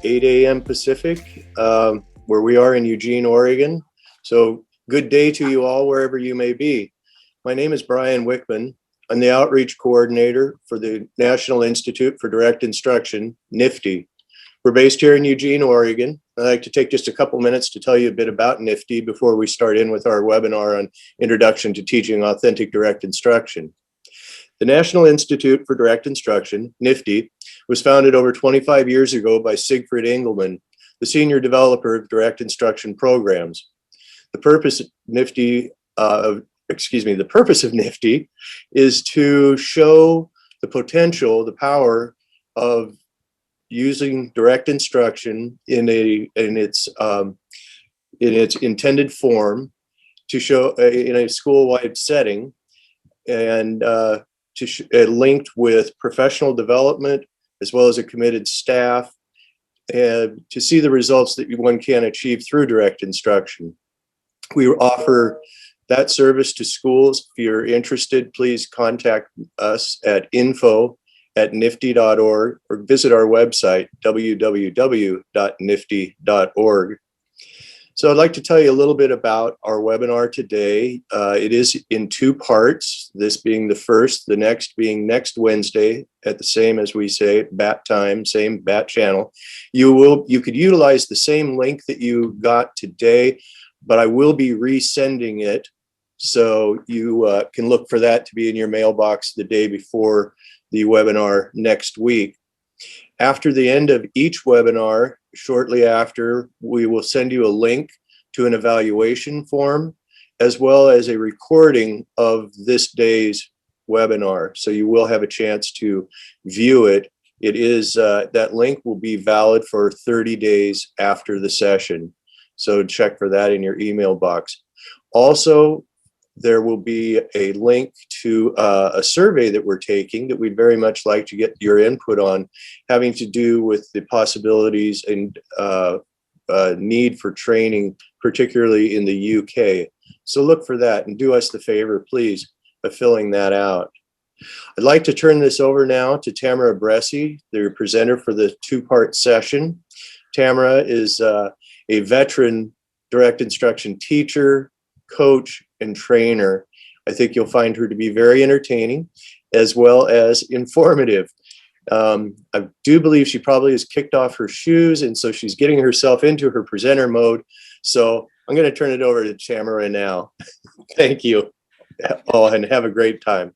8 a.m. Pacific, where we are in Eugene, Oregon. So good day to you all, wherever you may be. My name is Brian Wickman. I'm the outreach coordinator for the National Institute for Direct Instruction, NIFDI. We're based here in Eugene, Oregon. I'd like to take just a couple minutes to tell you a bit about NIFDI before we start in with our webinar on Introduction to Teaching Authentic Direct Instruction. The National Institute for Direct Instruction, NIFDI, was founded over 25 years ago by Siegfried Engelmann, the senior developer of direct instruction programs. The purpose of NIFDI is to show the potential, the power of using direct instruction in its intended form to show in a school-wide setting, and linked with professional development as well as a committed staff, and to see the results that one can achieve through direct instruction. We offer that service to schools. If you're interested, please contact us at info@nifdi.org or visit our website, www.nifdi.org. So I'd like to tell you a little bit about our webinar today. It is in two parts, this being the first, the next being next Wednesday at the same, as we say, bat time, same bat channel. You could utilize the same link that you got today, but I will be resending it. So you can look for that to be in your mailbox the day before the webinar next week. After the end of each webinar, shortly after, we will send you a link to an evaluation form, as well as a recording of this day's webinar. So you will have a chance to view it. It is, that link will be valid for 30 days after the session. So check for that in your email box. Also, there will be a link to a survey that we're taking that we'd very much like to get your input on, having to do with the possibilities and need for training, particularly in the UK. So look for that and do us the favor, please, of filling that out. I'd like to turn this over now to Tamara Bressi, the presenter for the two-part session. Tamara is a veteran direct instruction teacher, coach, and trainer. I think you'll find her to be very entertaining as well as informative. I do believe she probably has kicked off her shoes, and so she's getting herself into her presenter mode. So I'm going to turn it over to Tamara now. Thank you all, and have a great time.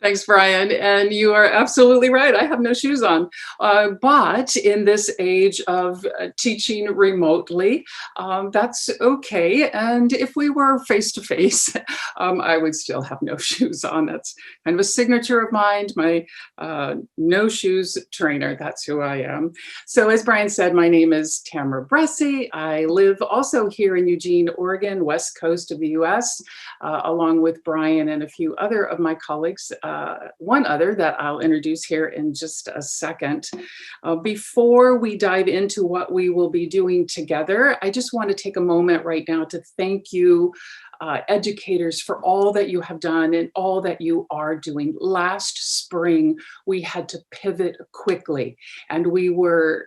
Thanks, Brian. And you are absolutely right. I have no shoes on. But in this age of teaching remotely, that's okay. And if we were face-to-face, I would still have no shoes on. That's kind of a signature of mine, my no shoes trainer. That's who I am. So as Brian said, my name is Tamara Bressi. I live also here in Eugene, Oregon, west coast of the US, along with Brian and a few other of my colleagues. One other that I'll introduce here in just a second. Before we dive into what we will be doing together, I just want to take a moment right now to thank you, educators, for all that you have done and all that you are doing. Last spring, we had to pivot quickly, and we were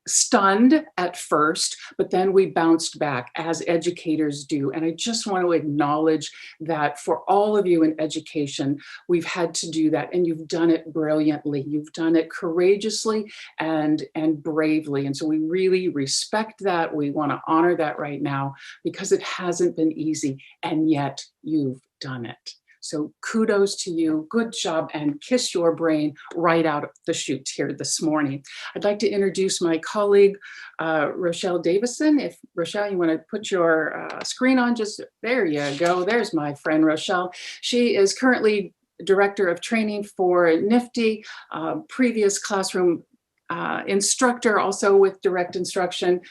stunned at first, but then we bounced back, as educators do. And I just want to acknowledge that for all of you in education, we've had to do that, and you've done it brilliantly. You've done it courageously and bravely. And so we really respect that. We want to honor that right now, because it hasn't been easy, and yet you've done it. So kudos to you, good job, and kiss your brain right out of the chute here this morning. I'd like to introduce my colleague, Rochelle Davison. If Rochelle, you want to put your screen on, just there you go. There's my friend Rochelle. She is currently Director of Training for NIFDI, previous classroom instructor, also with direct instruction,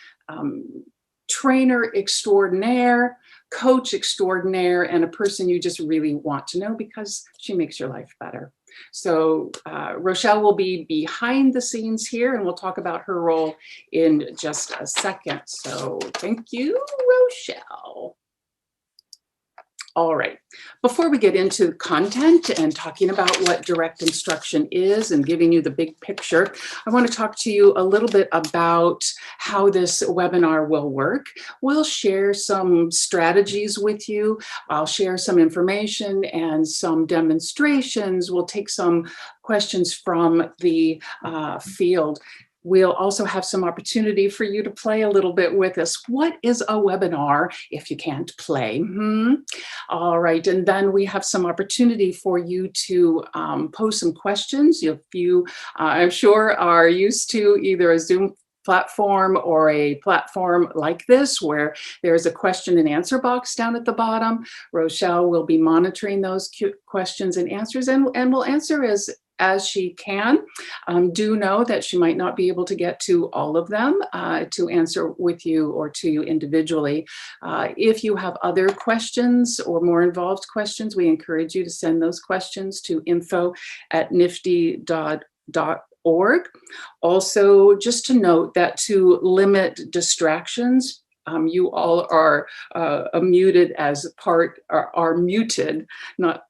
trainer extraordinaire, coach extraordinaire, and a person you just really want to know because she makes your life better. So Rochelle will be behind the scenes here, and we'll talk about her role in just a second. So thank you, Rochelle. All right. Before we get into content and talking about what direct instruction is and giving you the big picture, I want to talk to you a little bit about how this webinar will work. We'll share some strategies with you. I'll share some information and some demonstrations. We'll take some questions from the field. We'll also have some opportunity for you to play a little bit with us. What is a webinar if you can't play? All right, and then we have some opportunity for you to pose some questions. If you, I'm sure, are used to either a Zoom platform or a platform like this where there's a question and answer box down at the bottom. Rochelle will be monitoring those questions and answers, and will answer as she can. Do know that she might not be able to get to all of them to answer with you or to you individually. If you have other questions or more involved questions, we encourage you to send those questions to info@nifdi.org. Also, just to note that to limit distractions, you all are muted as part, are muted, not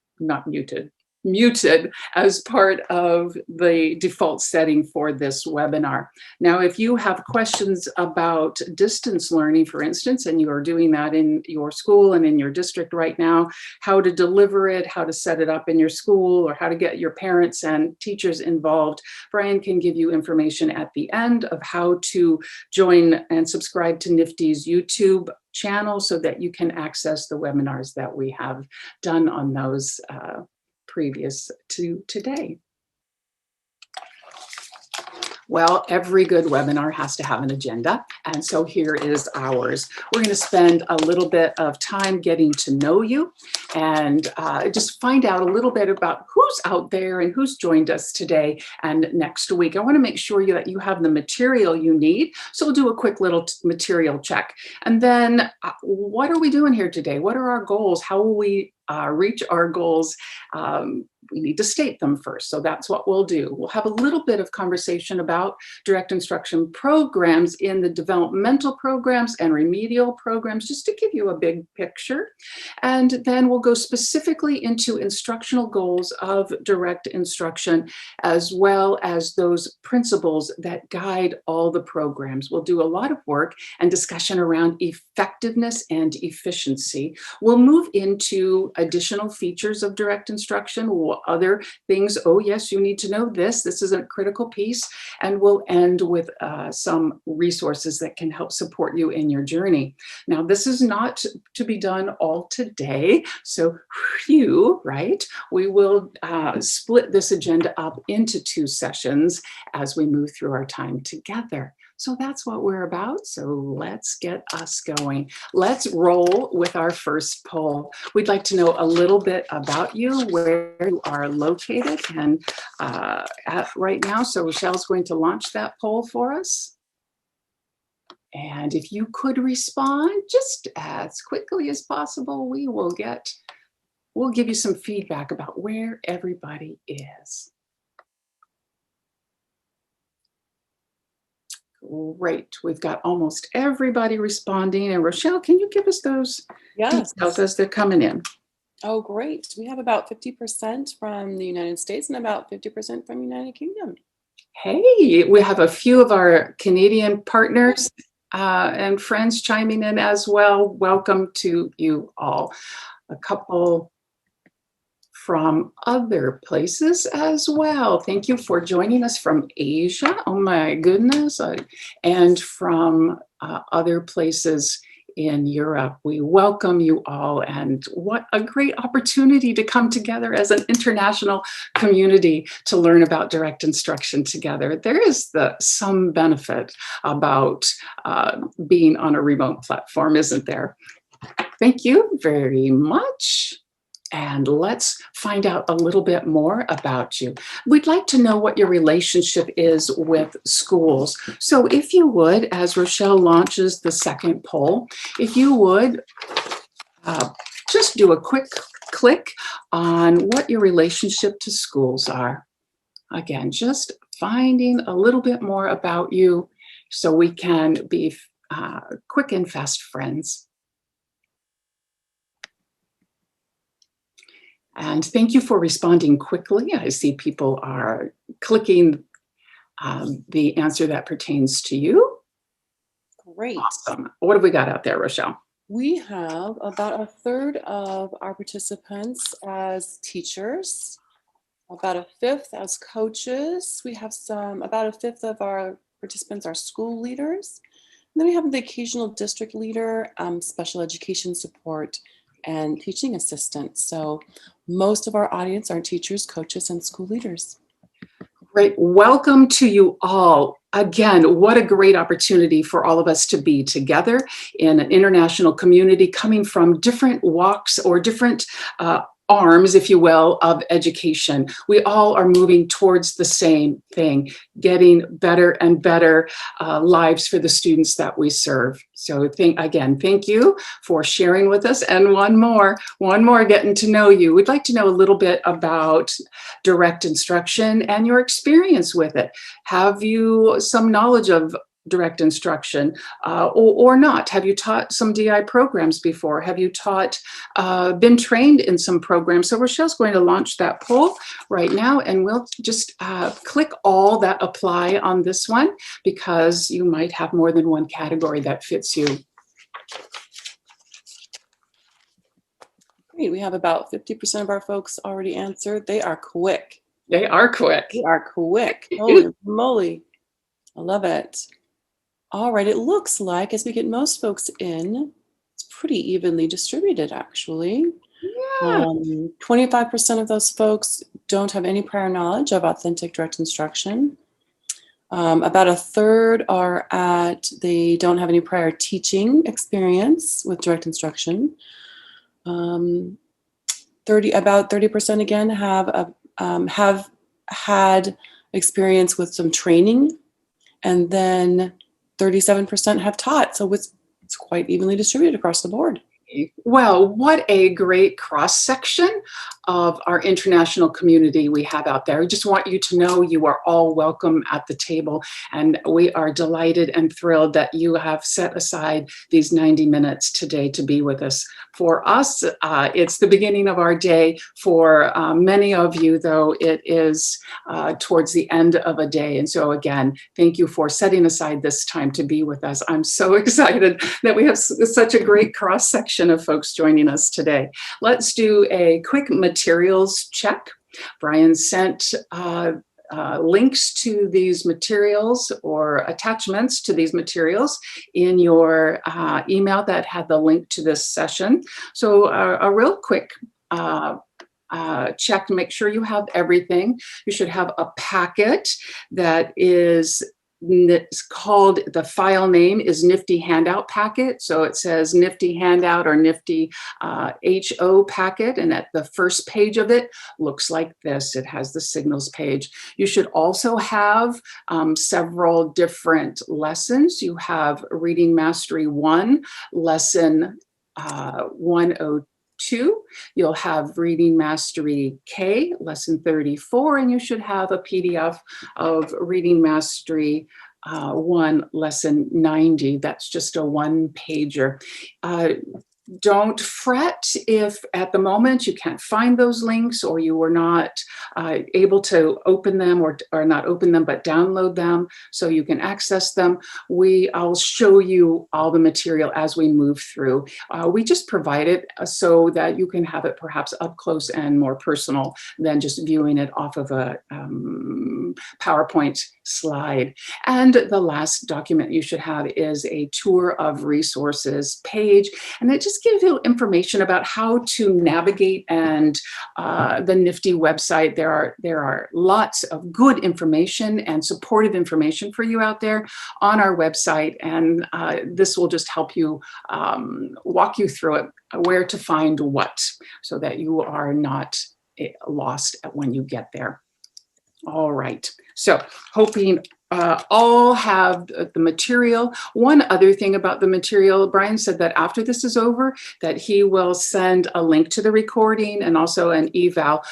muted, muted as part of the default setting for this webinar. Now, if you have questions about distance learning, for instance, and you are doing that in your school and in your district right now, how to deliver it, how to set it up in your school, or how to get your parents and teachers involved, Brian can give you information at the end of how to join and subscribe to NIFDI's YouTube channel so that you can access the webinars that we have done on those previous to today. Well, every good webinar has to have an agenda, and so here is ours. We're going to spend a little bit of time getting to know you and just find out a little bit about who's out there and who's joined us today and next week. I want to make sure that you have the material you need, so we'll do a quick little material check. And then what are we doing here today? What are our goals? How will we reach our goals? We need to state them first. So that's what we'll do. We'll have a little bit of conversation about direct instruction programs in the developmental programs and remedial programs, just to give you a big picture. And then we'll go specifically into instructional goals of direct instruction, as well as those principles that guide all the programs. We'll do a lot of work and discussion around effectiveness and efficiency. We'll move into additional features of direct instruction, other things. Oh, yes, you need to know this. This is a critical piece. And we'll end with some resources that can help support you in your journey. Now, this is not to be done all today. So, right? We will split this agenda up into 2 sessions as we move through our time together. So that's what we're about. So let's get us going. Let's roll with our first poll. We'd like to know a little bit about you, where you are located and at right now. So Rochelle's going to launch that poll for us. And if you could respond just as quickly as possible, we'll give you some feedback about where everybody is. Great. We've got almost everybody responding. And Rochelle, can you give us those details as they're coming in? Oh, great. We have about 50% from the United States and about 50% from United Kingdom. Hey, we have a few of our Canadian partners and friends chiming in as well. Welcome to you all. A couple from other places as well. Thank you for joining us from Asia. Oh my goodness. And from other places in Europe. We welcome you all, and what a great opportunity to come together as an international community to learn about direct instruction together. There is some benefit about being on a remote platform, isn't there? Thank you very much. And let's find out a little bit more about you. We'd like to know what your relationship is with schools. So if you would, as Rochelle launches the second poll, if you would just do a quick click on what your relationship to schools are. Again, just finding a little bit more about you so we can be quick and fast friends. And thank you for responding quickly. I see people are clicking the answer that pertains to you. Great. Awesome. What have we got out there, Rochelle? We have about a third of our participants as teachers, about a fifth as coaches. We have about a fifth of our participants are school leaders. And then we have the occasional district leader, special education support, and teaching assistants. So most of our audience are teachers, coaches, and school leaders. Great. Welcome to you all. Again, what a great opportunity for all of us to be together in an international community coming from different walks or different arms, if you will, of education. We all are moving towards the same thing, getting better and better lives for the students that we serve. So thank you for sharing with us. And one more getting to know you. We'd like to know a little bit about direct instruction and your experience with it. Have you some knowledge of direct instruction or not? Have you taught some DI programs before? Have you been trained in some programs? So Rochelle's going to launch that poll right now, and we'll just click all that apply on this one because you might have more than one category that fits you. Great. We have about 50% of our folks already answered. They are quick. They are quick. They are quick. Holy moly. I love it. All right, it looks like as we get most folks in, it's pretty evenly distributed actually. Yeah. 25% of those folks don't have any prior knowledge of authentic direct instruction. About a third they don't have any prior teaching experience with direct instruction. About 30% again have had experience with some training, and then 37% have taught. So it's quite evenly distributed across the board. Well, what a great cross-section of our international community we have out there. I just want you to know you are all welcome at the table, and we are delighted and thrilled that you have set aside these 90 minutes today to be with us. For us, it's the beginning of our day. For many of you, though, it is towards the end of a day. And so again, thank you for setting aside this time to be with us. I'm so excited that we have such a great cross-section of folks joining us today. Let's do a quick materials check. Brian sent links to these materials or attachments to these materials in your email that had the link to this session. So a real quick check to make sure you have everything. You should have a packet that is called, the file name is NIFDI handout packet. So it says NIFDI handout or NIFDI HO packet. And at the first page of it looks like this. It has the signals page. You should also have several different lessons. You have Reading Mastery 1, lesson 102. You'll have Reading Mastery K, lesson 34, and you should have a PDF of Reading Mastery 1, lesson 90. That's just a one-pager. Don't fret if at the moment you can't find those links or you were not able to open them or not open them, but download them so you can access them. I'll show you all the material as we move through. We just provide it so that you can have it perhaps up close and more personal than just viewing it off of a PowerPoint slide. And the last document you should have is a tour of resources page, and it just gives you information about how to navigate and the NIFDI website. There are lots of good information and supportive information for you out there on our website, and this will just help you walk you through it, where to find what, so that you are not lost when you get there. All right, so hoping all have the material. One other thing about the material, Brian said that after this is over, that he will send a link to the recording and also an eval.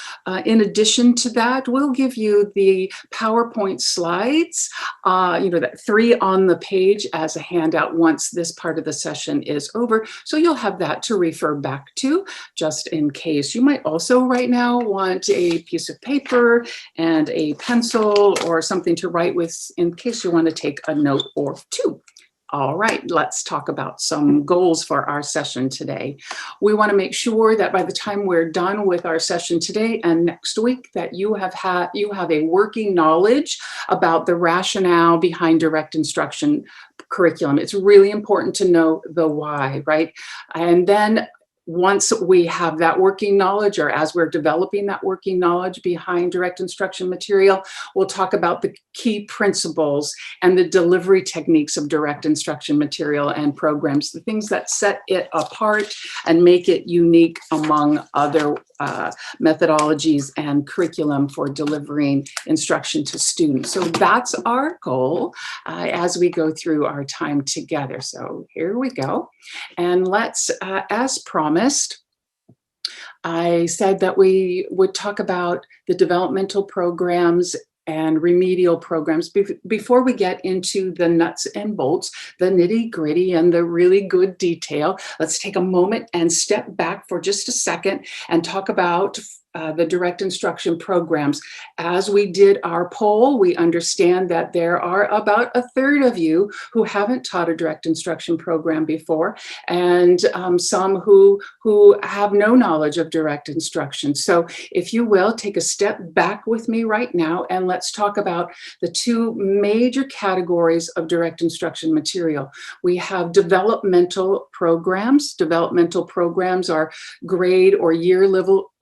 In addition to that, we'll give you the PowerPoint slides, that 3 on the page as a handout once this part of the session is over. So you'll have that to refer back to just in case. You might also right now want a piece of paper and a pencil or something to write with in case you want to take a note or two. All right, let's talk about some goals for our session today. We want to make sure that by the time we're done with our session today and next week, that you have a working knowledge about the rationale behind direct instruction curriculum. It's really important to know the why, right? And then once we have that working knowledge, or as we're developing that working knowledge behind direct instruction material, we'll talk about the key principles and the delivery techniques of direct instruction material and programs, the things that set it apart and make it unique among other methodologies and curriculum for delivering instruction to students. So that's our goal as we go through our time together. So here we go. And let's, as promised, I said that we would talk about the developmental programs and remedial programs. Before we get into the nuts and bolts, the nitty gritty and the really good detail, let's take a moment and step back for just a second and talk about the direct instruction programs. As we did our poll, we understand that there are about 1/3 of you who haven't taught a direct instruction program before, and some who have no knowledge of direct instruction. So if you will, take a step back with me right now, and let's talk about the 2 major categories of direct instruction material. We have developmental programs. Developmental programs are grade or year level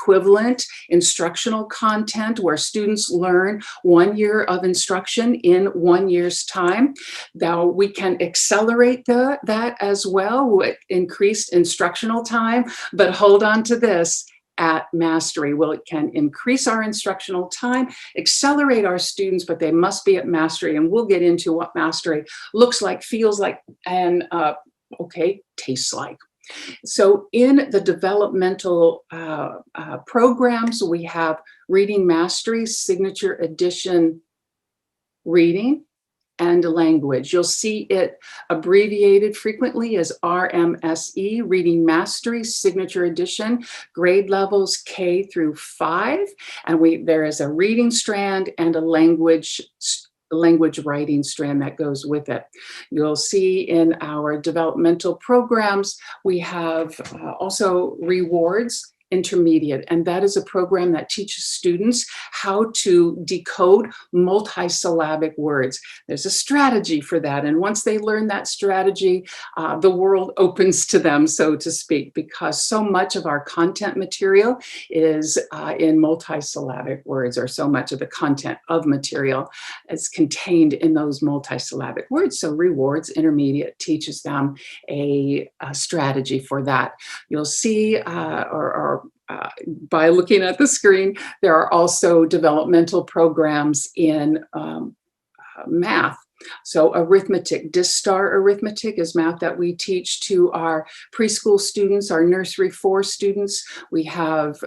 equivalent instructional content where students learn 1 year of instruction in 1 year's time. Now we can accelerate that as well with increased instructional time, but hold on to this, at mastery. Well, it can increase our instructional time, accelerate our students, but they must be at mastery. And we'll get into what mastery looks like, feels like, and tastes like. So in the developmental programs, we have Reading Mastery, Signature Edition Reading, and Language. You'll see it abbreviated frequently as RMSE, Reading Mastery, Signature Edition, grade levels K through 5. And there is a reading strand and a language writing strand that goes with it. You'll see in our developmental programs, we have also Rewards Intermediate, and that is a program that teaches students how to decode multisyllabic words. There's a strategy for that, and once they learn that strategy, the world opens to them, so to speak, because so much of our content material is in multisyllabic words, or so much of the content of material is contained in those multisyllabic words. So Rewards Intermediate teaches them a strategy for that. You'll see, by looking at the screen, there are also developmental programs in math. So arithmetic, DISTAR arithmetic is math that we teach to our preschool students, our nursery 4 students. We have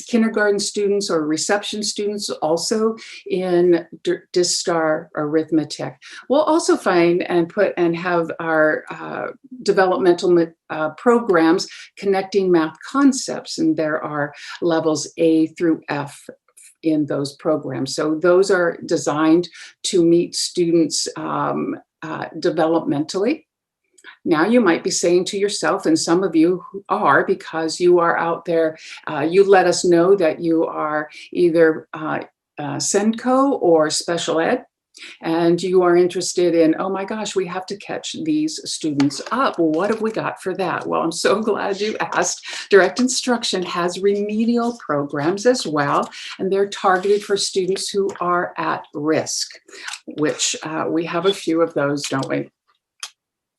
kindergarten students or reception students also in DISTAR arithmetic. We'll also find and have our developmental programs connecting math concepts, and there are levels A through F in those programs. So those are designed to meet students developmentally. Now you might be saying to yourself, and some of you are, because you are out there, you let us know that you are either SENCO or special ed, and you are interested in, oh my gosh, we have to catch these students up. Well, what have we got for that? Well, I'm so glad you asked. Direct Instruction has remedial programs as well, and they're targeted for students who are at risk, which we have a few of those, don't we?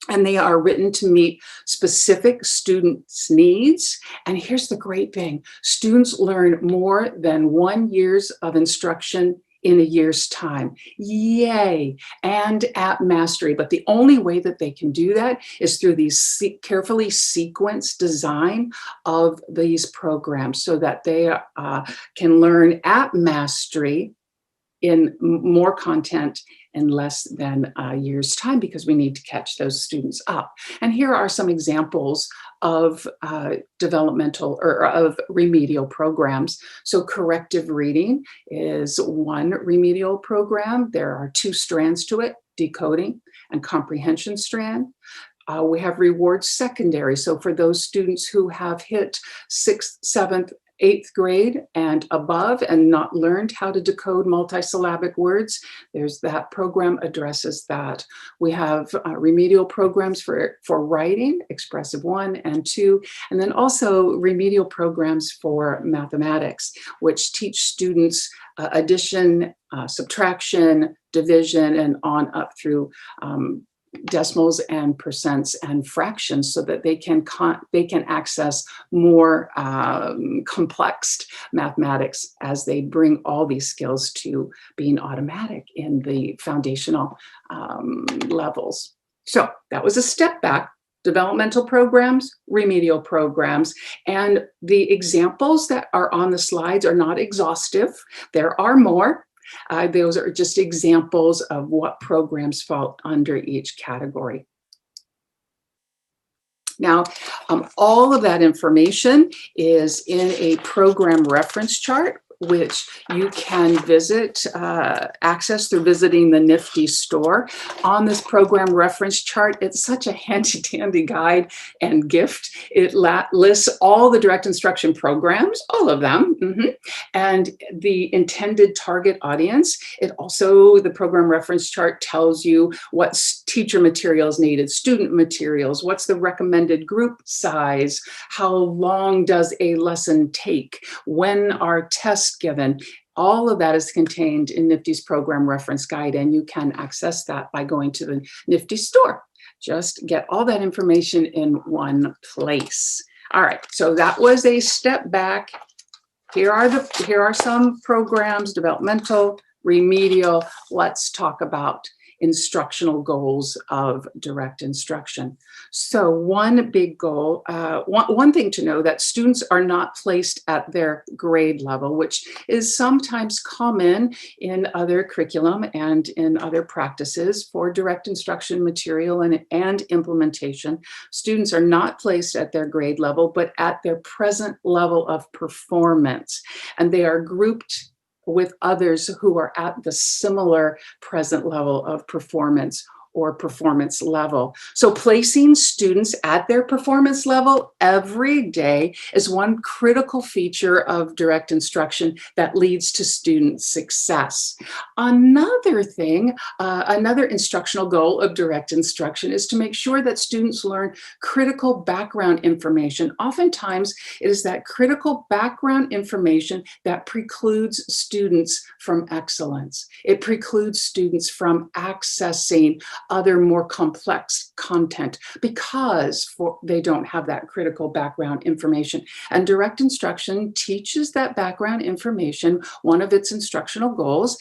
And they are written to meet specific students' needs. And here's the great thing. Students learn more than 1 year of instruction in a year's time. Yay. And at mastery. But the only way that they can do that is through these carefully sequenced design of these programs so that they can learn at mastery in more content in less than a year's time, because we need to catch those students up. And here are some examples of developmental or of remedial programs. So corrective reading is one remedial program. There are two strands to it, decoding and comprehension strand. We have reward secondary. So for those students who have hit 6th, 7th, 8th grade and above and not learned how to decode multisyllabic words, there's that program addresses that. We have remedial programs for writing, expressive 1 and 2, and then also remedial programs for mathematics, which teach students addition, subtraction, division, and on up through decimals and percents and fractions, so that they can access more complex mathematics as they bring all these skills to being automatic in the foundational levels. So that was a step back. Developmental programs, remedial programs, and the examples that are on the slides are not exhaustive. There are more. Those are just examples of what programs fall under each category. Now, all of that information is in a program reference chart, which you can access through visiting the NIFDI store. On this program reference chart, it's such a handy-dandy guide and gift. It lists all the direct instruction programs, all of them, and the intended target audience. It also, the program reference chart tells you what teacher materials needed, student materials, what's the recommended group size, how long does a lesson take, when are tests given. All of that is contained in NIFDI's program reference guide, and you can access that by going to the NIFDI store. Just get all that information in one place. All right, so that was a step back. Here are some programs, developmental, remedial. Let's talk about instructional goals of direct instruction. So one big goal, one thing to know, that students are not placed at their grade level, which is sometimes common in other curriculum and in other practices for direct instruction material and implementation. Students are not placed at their grade level, but at their present level of performance. And they are grouped with others who are at the similar present level of performance or performance level. So placing students at their performance level every day is one critical feature of direct instruction that leads to student success. Another thing, another instructional goal of direct instruction is to make sure that students learn critical background information. Oftentimes, it is that critical background information that precludes students from excellence. It precludes students from accessing other more complex content because they don't have that critical background information. And direct instruction teaches that background information, one of its instructional goals,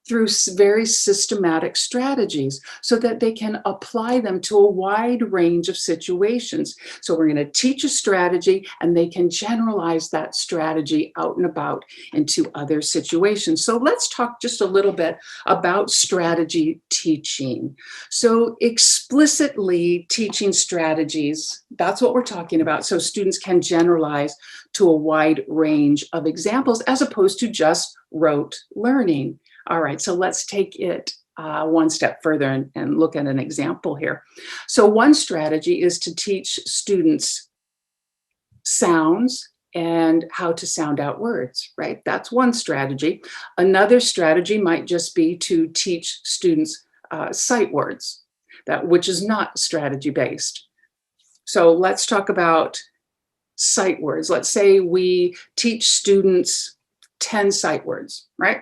through very systematic strategies so that they can apply them to a wide range of situations. So we're going to teach a strategy and they can generalize that strategy out and about into other situations. So let's talk just a little bit about strategy teaching. So explicitly teaching strategies, that's what we're talking about. So students can generalize to a wide range of examples as opposed to just rote learning. All right, so let's take it one step further and look at an example here. So one strategy is to teach students sounds and how to sound out words, right? That's one strategy. Another strategy might just be to teach students sight words, which is not strategy-based. So let's talk about sight words. Let's say we teach students 10 sight words, right?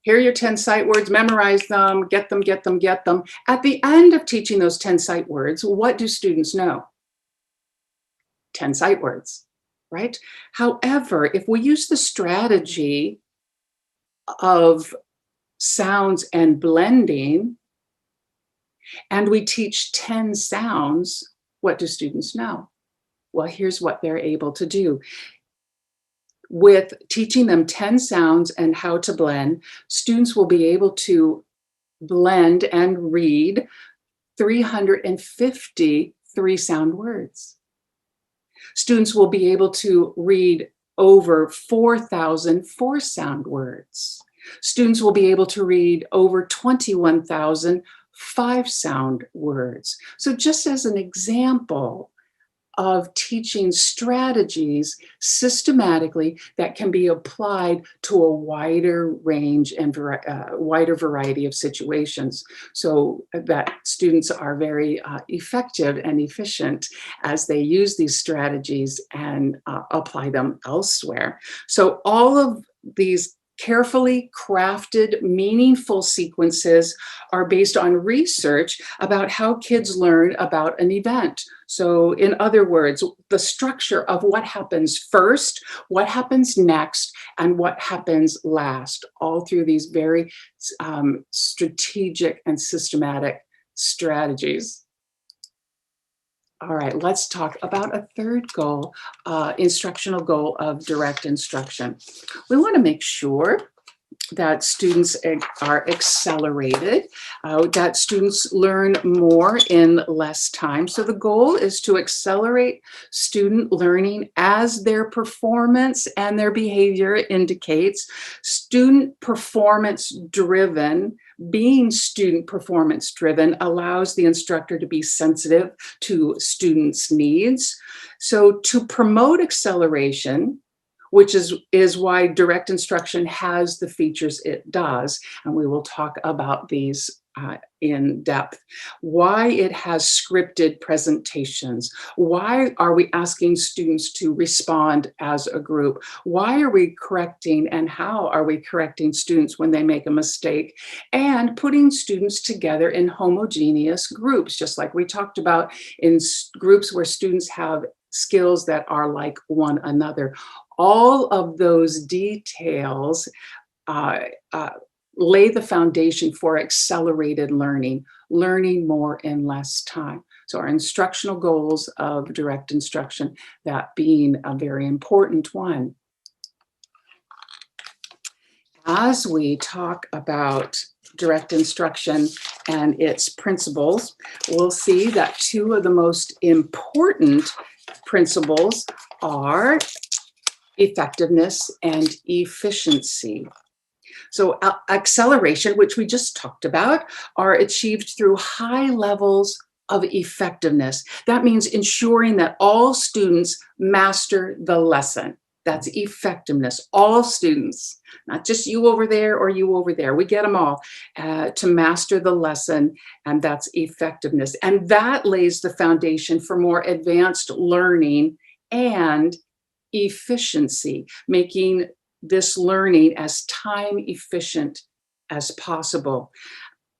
Here are your 10 sight words, memorize them, get them, get them, get them. At the end of teaching those 10 sight words, what do students know? 10 sight words, right? However, if we use the strategy of sounds and blending, and we teach 10 sounds, what do students know? Well, here's what they're able to do. With teaching them 10 sounds and how to blend, students will be able to blend and read 350 three-sound words. Students will be able to read over 4,000 four-sound words. Students will be able to read over 21,000 five-sound words. So just as an example of teaching strategies systematically that can be applied to a wider range and wider variety of situations, so that students are very effective and efficient as they use these strategies and apply them elsewhere. So all of these carefully crafted, meaningful sequences are based on research about how kids learn about an event. So in other words, the structure of what happens first, what happens next, and what happens last, all through these very strategic and systematic strategies. All right, let's talk about a third goal, instructional goal of direct instruction. We want to make sure that students are accelerated, that students learn more in less time. So the goal is to accelerate student learning as their performance and their behavior indicates. Student performance driven, being student performance driven allows the instructor to be sensitive to students' needs. So to promote acceleration, which is why direct instruction has the features it does, and we will talk about these in depth. Why it has scripted presentations. Why are we asking students to respond as a group? Why are we correcting and how are we correcting students when they make a mistake? And putting students together in homogeneous groups, just like we talked about in groups where students have skills that are like one another. All of those details lay the foundation for accelerated learning, learning more in less time. So our instructional goals of direct instruction, that being a very important one. As we talk about direct instruction and its principles, we'll see that two of the most important principles are effectiveness and efficiency. So acceleration, which we just talked about, are achieved through high levels of effectiveness. That means ensuring that all students master the lesson. That's effectiveness. All students, not just you over there or you over there. We get them all to master the lesson, and that's effectiveness. And that lays the foundation for more advanced learning and efficiency, making this learning as time efficient as possible.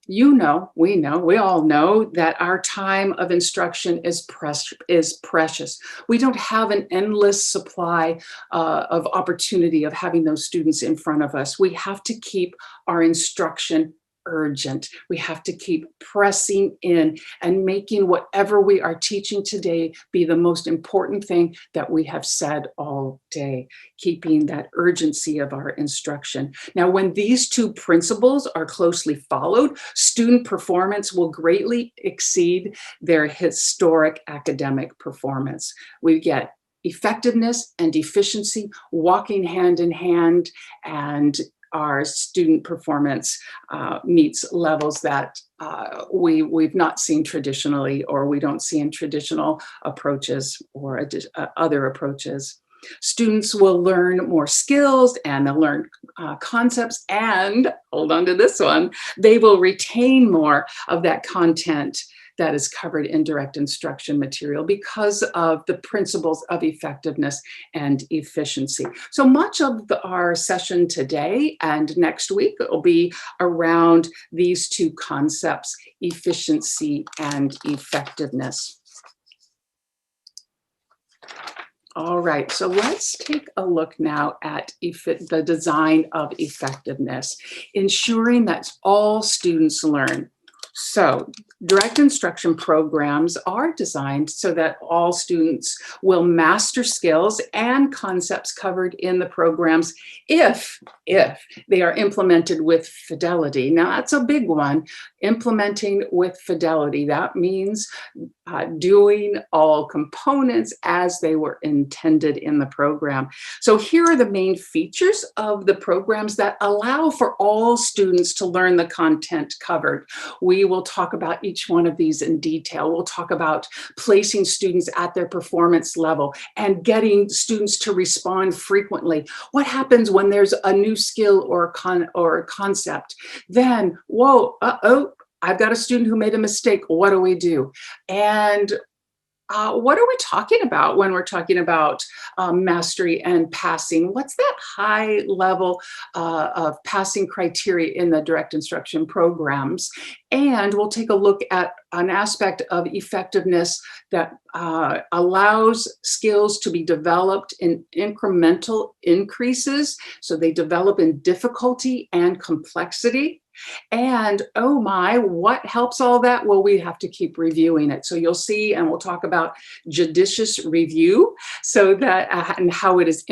You know, we all know that our time of instruction is precious. We don't have an endless supply of opportunity of having those students in front of us. We have to keep our instruction urgent. We have to keep pressing in and making whatever we are teaching today be the most important thing that we have said all day, keeping that urgency of our instruction. Now, when these two principles are closely followed, student performance will greatly exceed their historic academic performance. We get effectiveness and efficiency walking hand in hand, and our student performance meets levels that we've not seen traditionally, or we don't see in traditional approaches or other approaches. Students will learn more skills and they'll learn concepts, and hold on to this one, they will retain more of that content that is covered in direct instruction material because of the principles of effectiveness and efficiency. So much of our session today and next week will be around these two concepts, efficiency and effectiveness. All right, so let's take a look now at the design of effectiveness, ensuring that all students learn. So direct instruction programs are designed so that all students will master skills and concepts covered in the programs if they are implemented with fidelity. Now that's a big one, implementing with fidelity. That means doing all components as they were intended in the program. So here are the main features of the programs that allow for all students to learn the content covered. We will talk about each one of these in detail. We'll talk about placing students at their performance level and getting students to respond frequently. What happens when there's a new skill or a concept? Then, whoa, I've got a student who made a mistake. What do we do? And what are we talking about when we're talking about mastery and passing? What's that high level of passing criteria in the direct instruction programs? And we'll take a look at an aspect of effectiveness that allows skills to be developed in incremental increases. So they develop in difficulty and complexity. And oh my, what helps all that? Well, we have to keep reviewing it. So you'll see, and we'll talk about judicious review, so that and how it is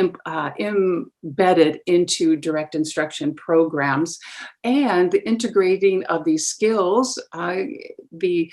embedded into direct instruction programs, and the integrating of these skills, the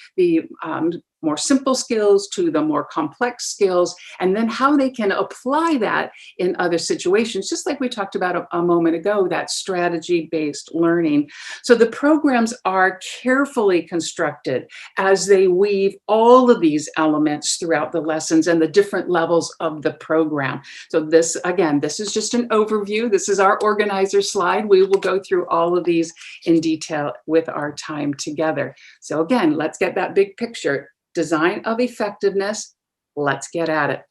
more simple skills to the more complex skills, and then how they can apply that in other situations, just like we talked about a moment ago, that strategy-based learning. So the programs are carefully constructed as they weave all of these elements throughout the lessons and the different levels of the program. So this, again, this is just an overview. This is our organizer slide. We will go through all of these in detail with our time together. So again, let's get that big picture. Design of effectiveness, let's get at it.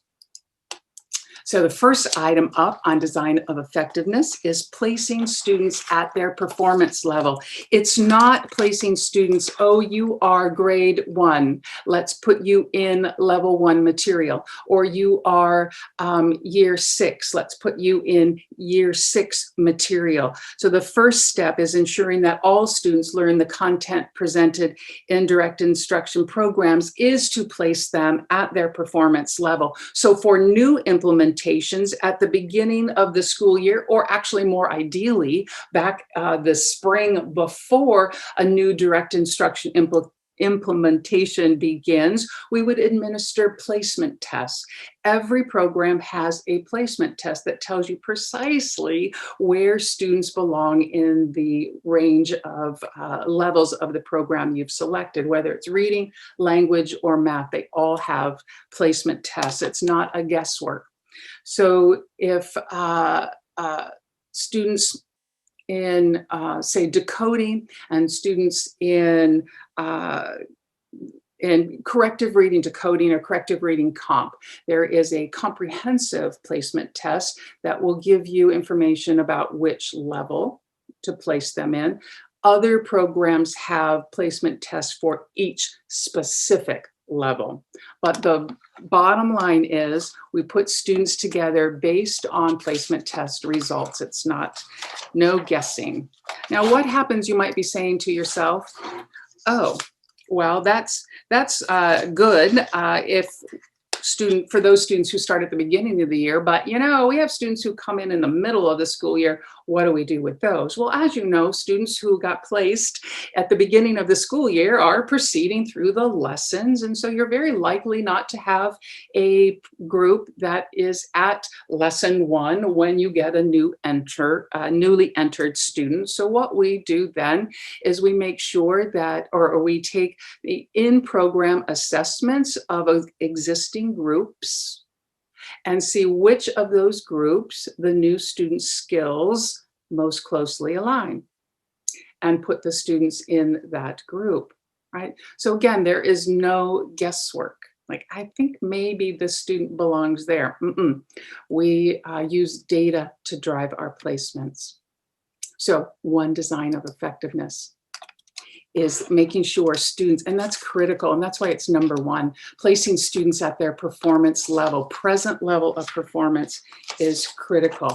So the first item up on design of effectiveness is placing students at their performance level. It's not placing students, oh, you are grade 1, let's put you in level 1 material, or you are year 6, let's put you in year 6 material. So the first step is ensuring that all students learn the content presented in direct instruction programs is to place them at their performance level. So for new implementations at the beginning of the school year, or actually more ideally back the spring before a new direct instruction implementation begins, we would administer placement tests. Every program has a placement test that tells you precisely where students belong in the range of levels of the program you've selected, whether it's reading, language, or math. They all have placement tests. It's not a guesswork. So if students in, say, decoding, and students in corrective reading decoding or corrective reading comp, there is a comprehensive placement test that will give you information about which level to place them in. Other programs have placement tests for each specific level. But the bottom line is we put students together based on placement test results. It's no guessing. Now, what happens, you might be saying to yourself, oh, well, that's good for those students who start at the beginning of the year, but we have students who come in the middle of the school year. What do we do with those? Well, as you know, students who got placed at the beginning of the school year are proceeding through the lessons, and so you're very likely not to have a group that is at lesson 1 when you get a newly entered student. So what we do then is we make sure that, or we take the in-program assessments of existing groups and see which of those groups the new student skills most closely align, and put the students in that group, right? So again, there is no guesswork. Like, I think maybe this student belongs there. We use data to drive our placements. So one design of effectiveness is making sure students, and that's critical, and that's why it's number one, placing students at their performance level, present level of performance is critical.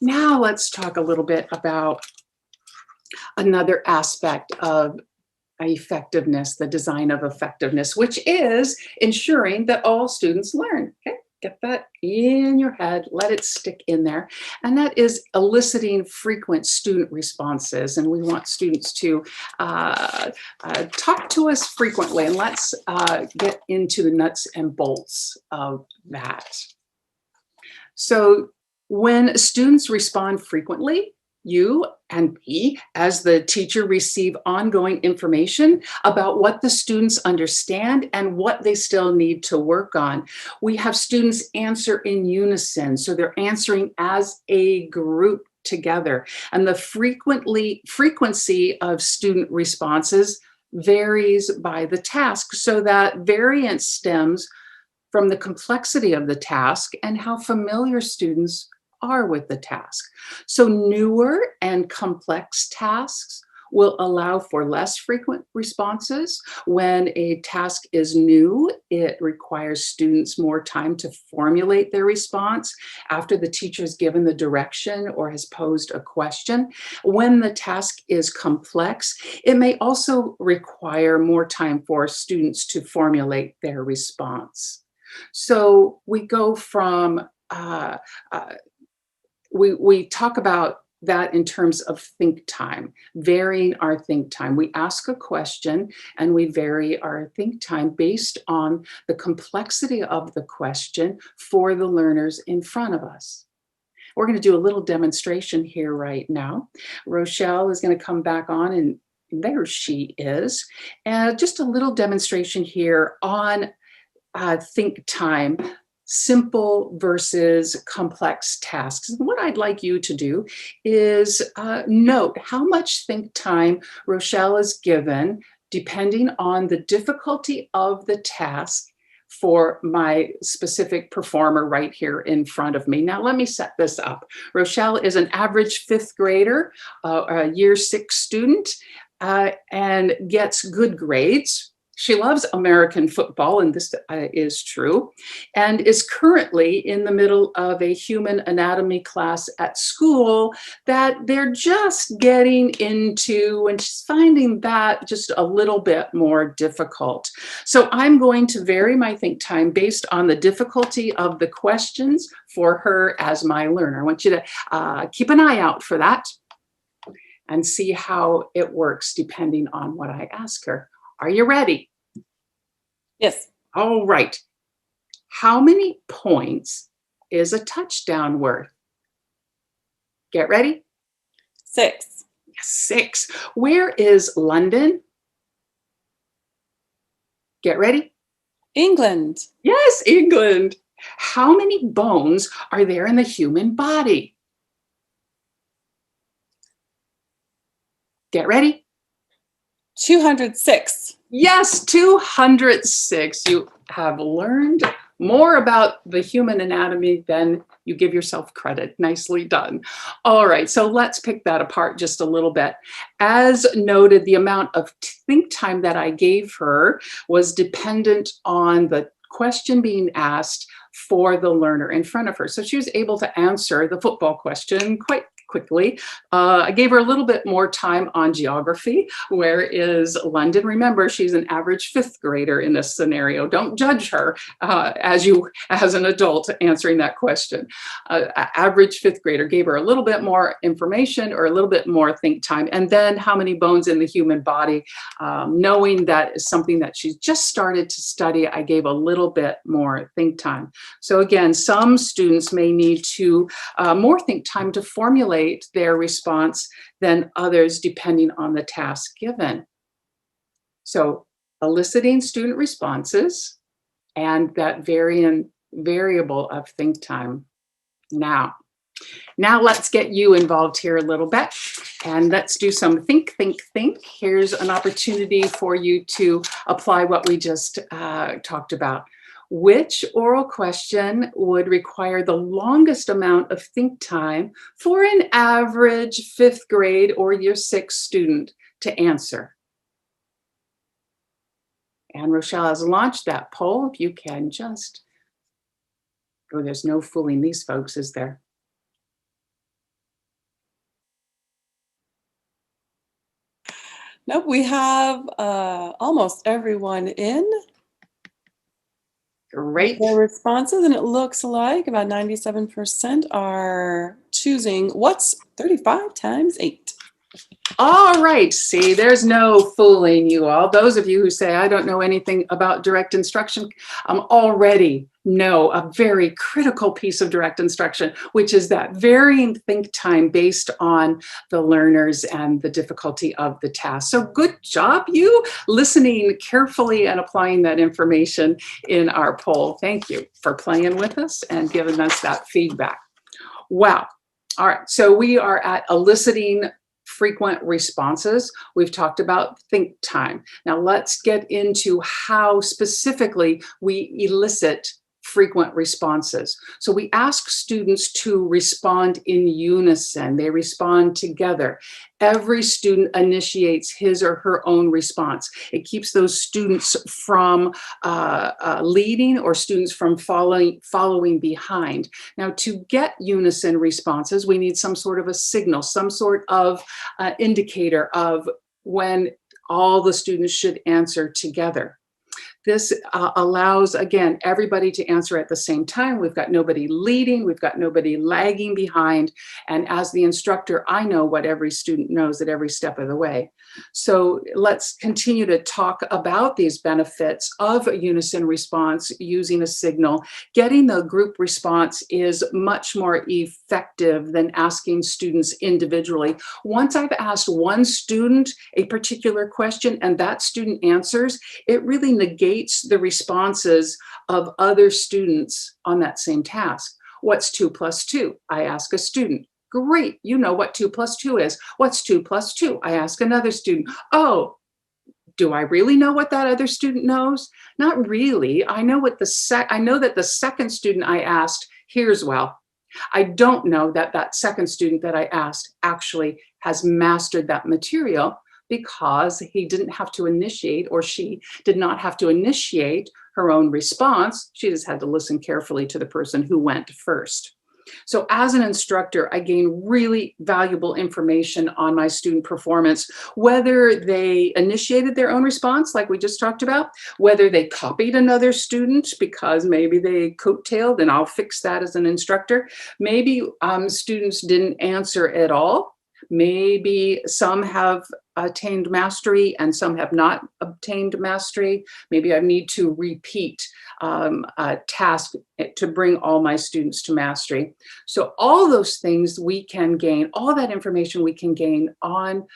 Now let's talk a little bit about another aspect of effectiveness, the design of effectiveness, which is ensuring that all students learn. Okay, get that in your head, let it stick in there. And that is eliciting frequent student responses. And we want students to talk to us frequently. And let's get into the nuts and bolts of that. So when students respond frequently, you and me, as the teacher, receive ongoing information about what the students understand and what they still need to work on. We have students answer in unison, so they're answering as a group together. And the frequency of student responses varies by the task, so that variance stems from the complexity of the task and how familiar students are with the task. So newer and complex tasks will allow for less frequent responses. When a task is new, it requires students more time to formulate their response after the teacher has given the direction or has posed a question. When the task is complex, it may also require more time for students to formulate their response. So we go from we talk about that in terms of think time, varying our think time. We ask a question and we vary our think time based on the complexity of the question for the learners in front of us. We're going to do a little demonstration here right now. Rochelle is going to come back on, and there she is. And just a little demonstration here on think time. Simple versus complex tasks. And what I'd like you to do is note how much think time Rochelle is given depending on the difficulty of the task for my specific performer right here in front of me. Now let me set this up. Rochelle is an average fifth grader, a year 6 student, and gets good grades. She loves American football, and this is true, and is currently in the middle of a human anatomy class at school that they're just getting into, and she's finding that just a little bit more difficult. So I'm going to vary my think time based on the difficulty of the questions for her as my learner. I want you to keep an eye out for that and see how it works depending on what I ask her. Are you ready? Yes. All right. How many points is a touchdown worth? Get ready. 6. 6. Where is London? Get ready. England. Yes, England. How many bones are there in the human body? Get ready. 206. Yes, 206. You have learned more about the human anatomy than you give yourself credit. Nicely done. All right, so let's pick that apart just a little bit. As noted, the amount of think time that I gave her was dependent on the question being asked for the learner in front of her. So she was able to answer the football question quite quickly. I gave her a little bit more time on geography. Where is London? Remember, she's an average fifth grader in this scenario. Don't judge her as an adult answering that question. Average fifth grader, gave her a little bit more information or a little bit more think time. And then how many bones in the human body, knowing that is something that she's just started to study, I gave a little bit more think time. So again, some students may need to more think time to formulate their response than others, depending on the task given. So eliciting student responses and that variable of think time. Now let's get you involved here a little bit, and let's do some think. Here's an opportunity for you to apply what we just talked about. Which oral question would require the longest amount of think time for an average fifth grade or year 6 student to answer? And Rochelle has launched that poll. If you can just, oh, there's no fooling these folks, is there? Nope, we have almost everyone in. Great. Their responses, and it looks like about 97% are choosing what's 35 times 8. All right, see, there's no fooling you all. Those of you who say, I don't know anything about direct instruction, already know a very critical piece of direct instruction, which is that varying think time based on the learners and the difficulty of the task. So good job, you, listening carefully and applying that information in our poll. Thank you for playing with us and giving us that feedback. Wow. All right, so we are at eliciting frequent responses. We've talked about think time. Now let's get into how specifically we elicit frequent responses. So we ask students to respond in unison. They respond together. Every student initiates his or her own response. It keeps those students from leading or students from following behind. Now, to get unison responses, we need some sort of a signal, some sort of indicator of when all the students should answer together. This allows, again, everybody to answer at the same time. We've got nobody leading, we've got nobody lagging behind. And as the instructor, I know what every student knows at every step of the way. So let's continue to talk about these benefits of a unison response using a signal. Getting the group response is much more effective than asking students individually. Once I've asked one student a particular question and that student answers, it really negates the responses of other students on that same task. What's 2 plus 2? I ask a student. Great, you know what 2 plus 2 is. What's 2 plus 2? I ask another student. Oh, do I really know what that other student knows? Not really. I know what I know that the second student I asked hears well. I don't know that that second student that I asked actually has mastered that material, because he didn't have to initiate, or she did not have to initiate her own response. She just had to listen carefully to the person who went first. So as an instructor, I gain really valuable information on my student performance, whether they initiated their own response, like we just talked about, whether they copied another student because maybe they coattailed, and I'll fix that as an instructor. Maybe students didn't answer at all. Maybe some have attained mastery and some have not obtained mastery. Maybe I need to repeat a task to bring all my students to mastery. So all those things we can gain, all that information we can gain on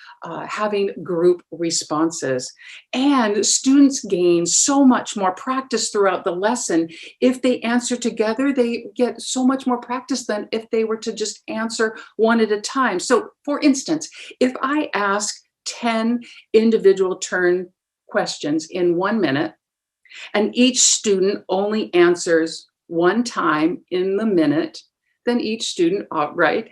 having group responses. And students gain so much more practice throughout the lesson. If they answer together, they get so much more practice than if they were to just answer one at a time. So for instance, if I ask 10 individual turn questions in 1 minute, and each student only answers one time in the minute, then each student,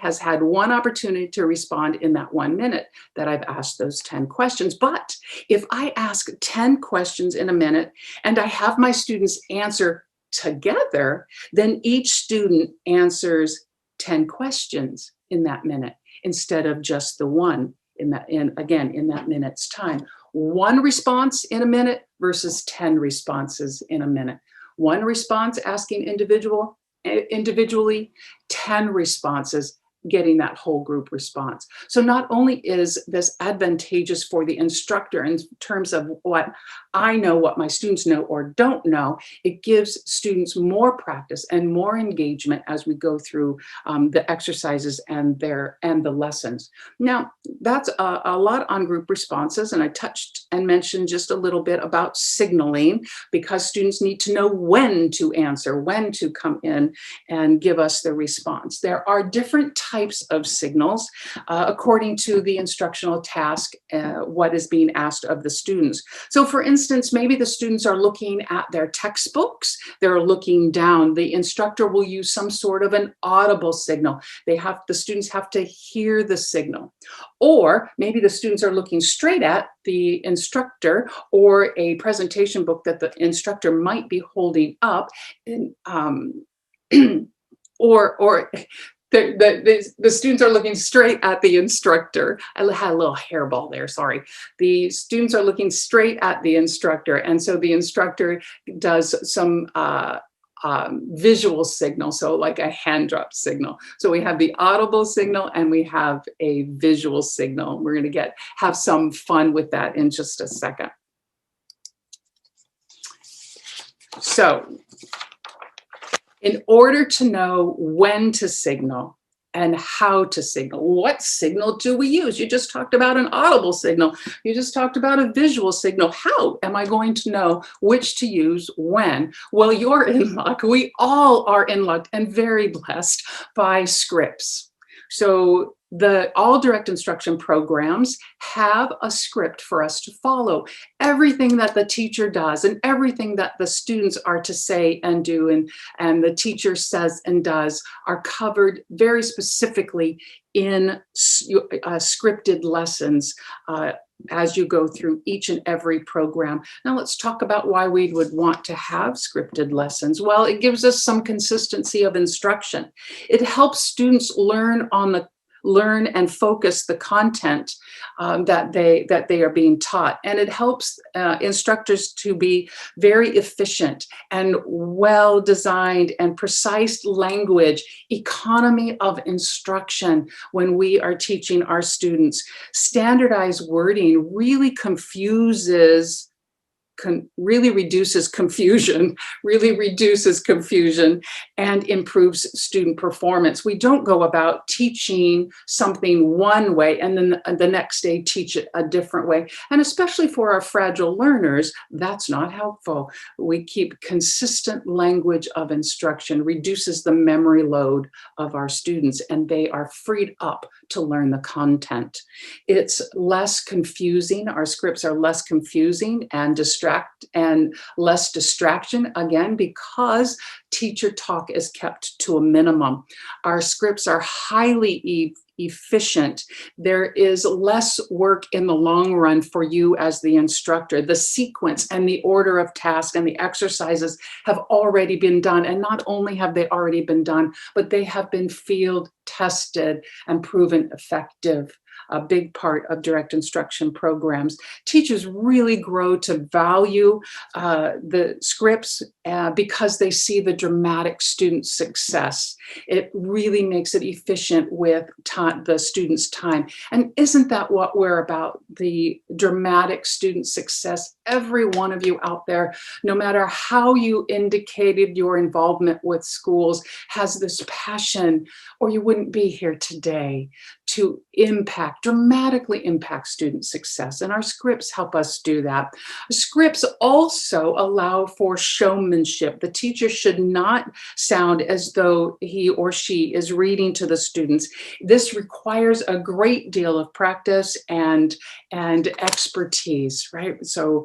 has had one opportunity to respond in that 1 minute that I've asked those 10 questions. But if I ask 10 questions in a minute and I have my students answer together, then each student answers 10 questions in that minute instead of just the one in that minute's time. One response in a minute versus 10 responses in a minute. One response asking individually, 10 responses getting that whole group response. So not only is this advantageous for the instructor in terms of what I know, what my students know or don't know, it gives students more practice and more engagement as we go through the exercises and the lessons. Now, that's a lot on group responses, and I touched and mentioned just a little bit about signaling, because students need to know when to answer, when to come in and give us the response. There are different types of signals according to the instructional task, what is being asked of the students. So for instance, maybe the students are looking at their textbooks, they're looking down. The instructor will use some sort of an audible signal. The students have to hear the signal. Or maybe the students are looking straight at the instructor or a presentation book that the instructor might be holding up, and, or the students are looking straight at the instructor. I had a little hairball there, sorry. The students are looking straight at the instructor, and so the instructor does some visual signal, so like a hand drop signal. So we have the audible signal and we have a visual signal. We're going to have some fun with that in just a second. So in order to know when to signal and how to signal, what signal do we use? You just talked about an audible signal. You just talked about a visual signal. How am I going to know which to use when? Well, you're in luck. We all are in luck and very blessed by scripts. So all direct instruction programs have a script for us to follow. Everything that the teacher does and everything that the students are to say and do and the teacher says and does are covered very specifically in scripted lessons as you go through each and every program. Now let's talk about why we would want to have scripted lessons. Well, it gives us some consistency of instruction. It helps students learn and focus the content that they are being taught. And it helps instructors to be very efficient and well-designed and precise language, economy of instruction when we are teaching our students. Standardized wording really reduces confusion and improves student performance. We don't go about teaching something one way and then the next day teach it a different way. And especially for our fragile learners, that's not helpful. We keep consistent language of instruction, reduces the memory load of our students, and they are freed up to learn the content. It's less confusing. Our scripts are less confusing and less distraction, again, because teacher talk is kept to a minimum. Our scripts are highly efficient. There is less work in the long run for you as the instructor. The sequence and the order of tasks and the exercises have already been done. And not only have they already been done, but they have been field tested and proven effective. A big part of direct instruction programs. Teachers really grow to value the scripts because they see the dramatic student success. It really makes it efficient with the student's time. And isn't that what we're about? The dramatic student success. Every one of you out there, no matter how you indicated your involvement with schools, has this passion, or you wouldn't be here today, to dramatically impact student success. And our scripts help us do that. Scripts also allow for showmanship. The teacher should not sound as though he or she is reading to the students. This requires a great deal of practice and expertise, right? So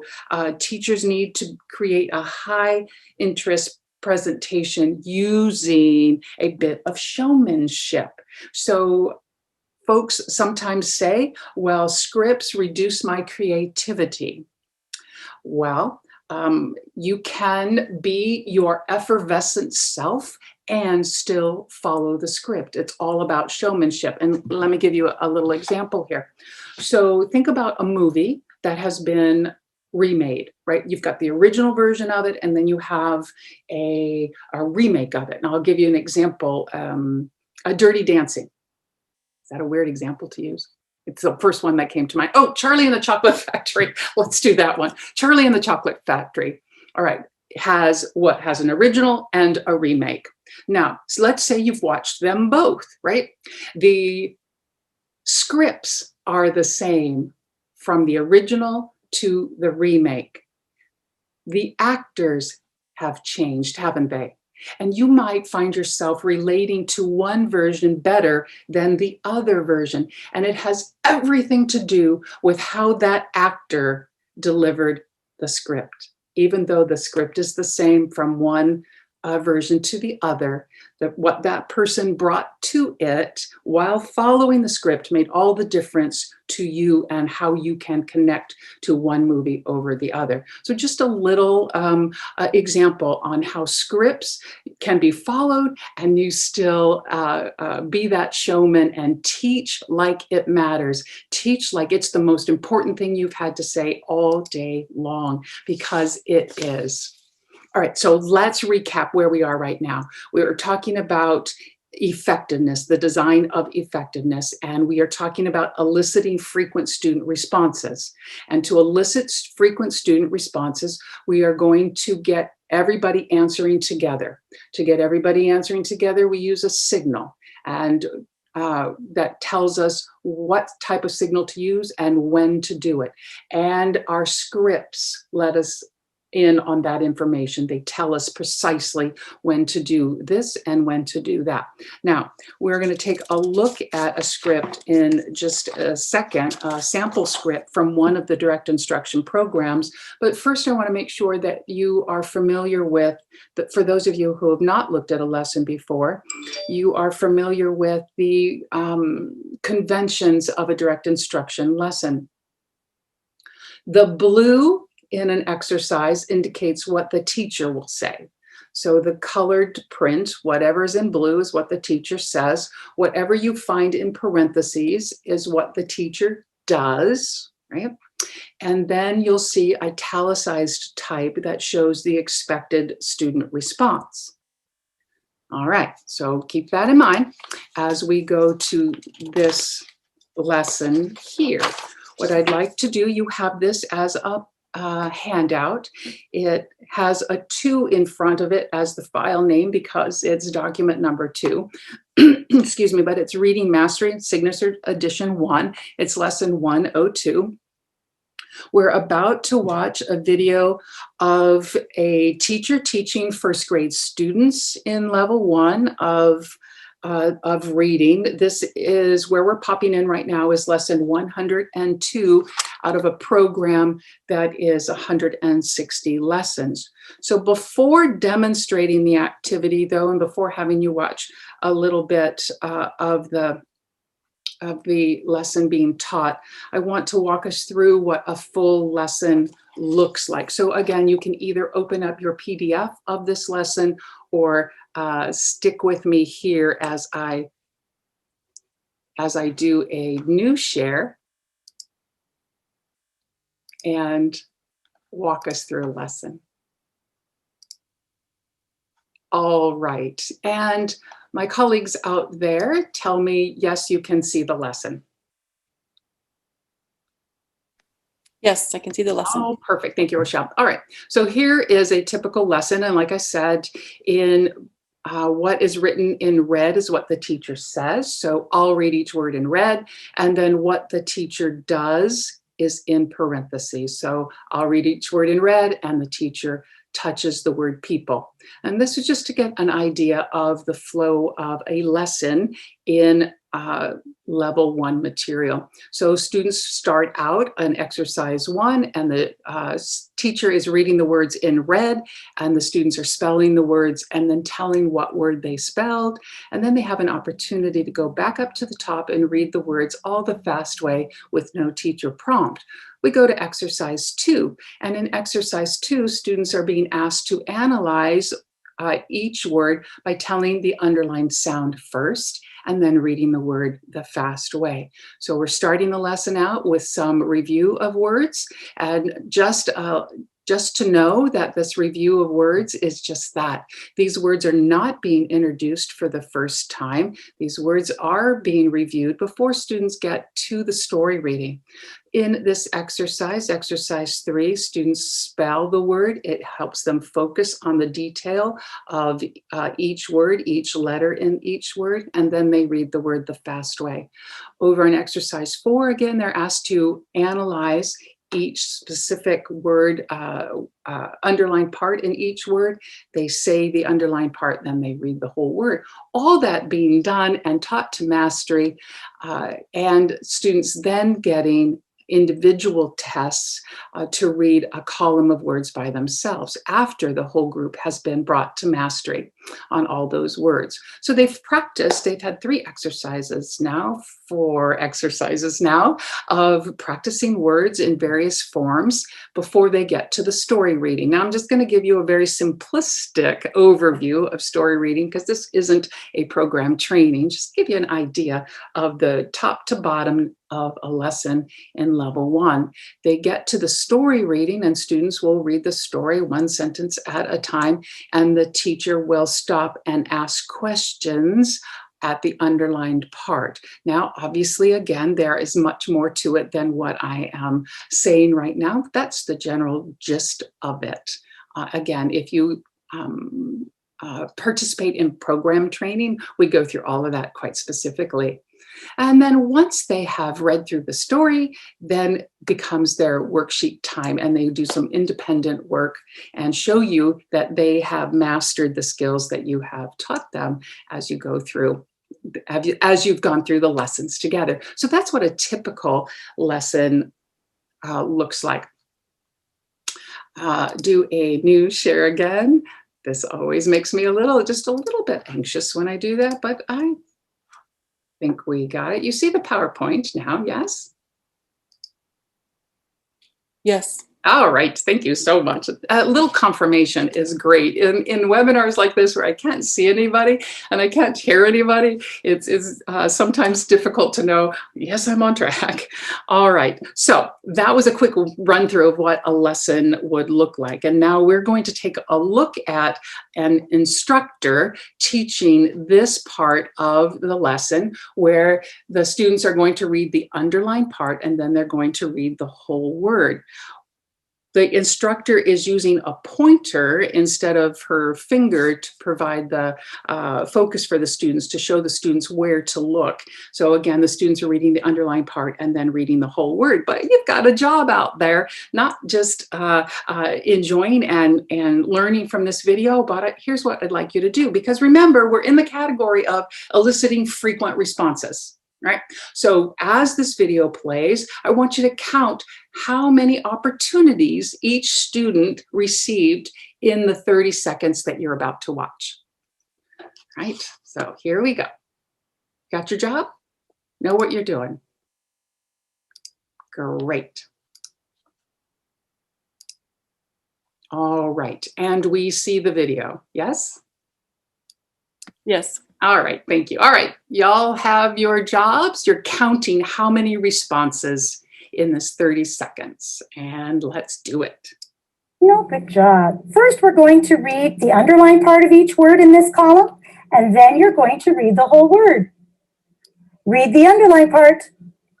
teachers need to create a high interest presentation using a bit of showmanship. So folks sometimes say, well, scripts reduce my creativity. Well, you can be your effervescent self and still follow the script. It's all about showmanship. And let me give you a little example here. So think about a movie that has been remade, right? You've got the original version of it, and then you have a remake of it. And I'll give you an example, a Dirty Dancing. Is that a weird example to use? It's the first one that came to mind. Oh, Charlie and the Chocolate Factory. Let's do that one. Charlie and the Chocolate Factory. All right. Has an original and a remake. Now, so let's say you've watched them both, right? The scripts are the same from the original to the remake. The actors have changed, haven't they? And you might find yourself relating to one version better than the other version. And it has everything to do with how that actor delivered the script. Even though the script is the same from one version to the other, that what that person brought to it while following the script made all the difference to you and how you can connect to one movie over the other. So just a little example on how scripts can be followed and you still be that showman and teach like it matters. Teach like it's the most important thing you've had to say all day long, because it is. All right, so let's recap where we are right now. We are talking about effectiveness, the design of effectiveness, and we are talking about eliciting frequent student responses. And to elicit frequent student responses, we are going to get everybody answering together. To get everybody answering together, we use a signal, and that tells us what type of signal to use and when to do it. And our scripts let us in on that information. They tell us precisely when to do this and when to do that. Now, we're going to take a look at a script in just a second, a sample script from one of the direct instruction programs. But first, I want to make sure that you are familiar with, that for those of you who have not looked at a lesson before, you are familiar with the conventions of a direct instruction lesson. The blue in an exercise indicates what the teacher will say. So the colored print, whatever's in blue is what the teacher says. Whatever you find in parentheses is what the teacher does, right? And then you'll see italicized type that shows the expected student response. All right, so keep that in mind as we go to this lesson here. What I'd like to do, you have this as a handout. It has a 2 in front of it as the file name because it's document number 2. Excuse me, but it's Reading Mastery Signature Edition 1. It's lesson 102. We're about to watch a video of a teacher teaching first grade students in level 1 of reading. This is where we're popping in right now, is lesson 102 out of a program that is 160 lessons. So before demonstrating the activity though, and before having you watch a little bit of the lesson being taught, I want to walk us through what a full lesson looks like. So again, you can either open up your PDF of this lesson or stick with me here as I do a new share and walk us through a lesson. All right, and my colleagues out there tell me, yes, you can see the lesson. Yes, I can see the lesson. Oh, perfect. Thank you, Rochelle. All right. So here is a typical lesson. And like I said, in what is written in red is what the teacher says. So I'll read each word in red. And then what the teacher does is in parentheses. So I'll read each word in red and the teacher touches the word people. And this is just to get an idea of the flow of a lesson in level 1 material. So students start out on exercise 1 and the teacher is reading the words in red and the students are spelling the words and then telling what word they spelled. And then they have an opportunity to go back up to the top and read the words all the fast way with no teacher prompt. We go to exercise 2, and in exercise 2, students are being asked to analyze each word by telling the underlined sound first and then reading the word the fast way. So we're starting the lesson out with some review of words, and just to know that this review of words is just that. These words are not being introduced for the first time. These words are being reviewed before students get to the story reading. In this exercise, exercise 3, students spell the word. It helps them focus on the detail of each word, each letter in each word, and then they read the word the fast way. Over in exercise 4, again, they're asked to analyze each specific word, underlined part in each word. They say the underlined part, then they read the whole word. All that being done and taught to mastery, and students then getting individual tests to read a column of words by themselves after the whole group has been brought to mastery on all those words. So they've practiced, they've had 4 exercises now of practicing words in various forms before they get to the story reading. Now I'm just going to give you a very simplistic overview of story reading because this isn't a program training, just to give you an idea of the top to bottom of a lesson in level 1. They get to the story reading and students will read the story 1 sentence at a time, and the teacher will stop and ask questions at the underlined part. Now, obviously, again, there is much more to it than what I am saying right now. That's the general gist of it. Again, if you participate in program training, we go through all of that quite specifically. And then once they have read through the story, then becomes their worksheet time, and they do some independent work and show you that they have mastered the skills that you have taught them as you go through, as you've gone through the lessons together. So that's what a typical lesson looks like. Do a new share again. This always makes me just a little bit anxious when I do that, but I think we got it. You see the PowerPoint now, yes? Yes. All right, thank you so much. A little confirmation is great. In webinars like this where I can't see anybody and I can't hear anybody, it's sometimes difficult to know, yes, I'm on track. All right, so that was a quick run through of what a lesson would look like. And now we're going to take a look at an instructor teaching this part of the lesson where the students are going to read the underlined part and then they're going to read the whole word. The instructor is using a pointer instead of her finger to provide the focus for the students, to show the students where to look. So again, the students are reading the underlined part and then reading the whole word. But you've got a job out there, not just enjoying and learning from this video, but here's what I'd like you to do. Because remember, we're in the category of eliciting frequent responses. Right? So as this video plays, I want you to count how many opportunities each student received in the 30 seconds that you're about to watch. Right? So here we go. Got your job? Know what you're doing. Great. All right. And we see the video. Yes? Yes. All right, thank you. All right, y'all have your jobs. You're counting how many responses in this 30 seconds, and let's do it. Good job. First, we're going to read the underlined part of each word in this column, and then you're going to read the whole word. Read the underlined part.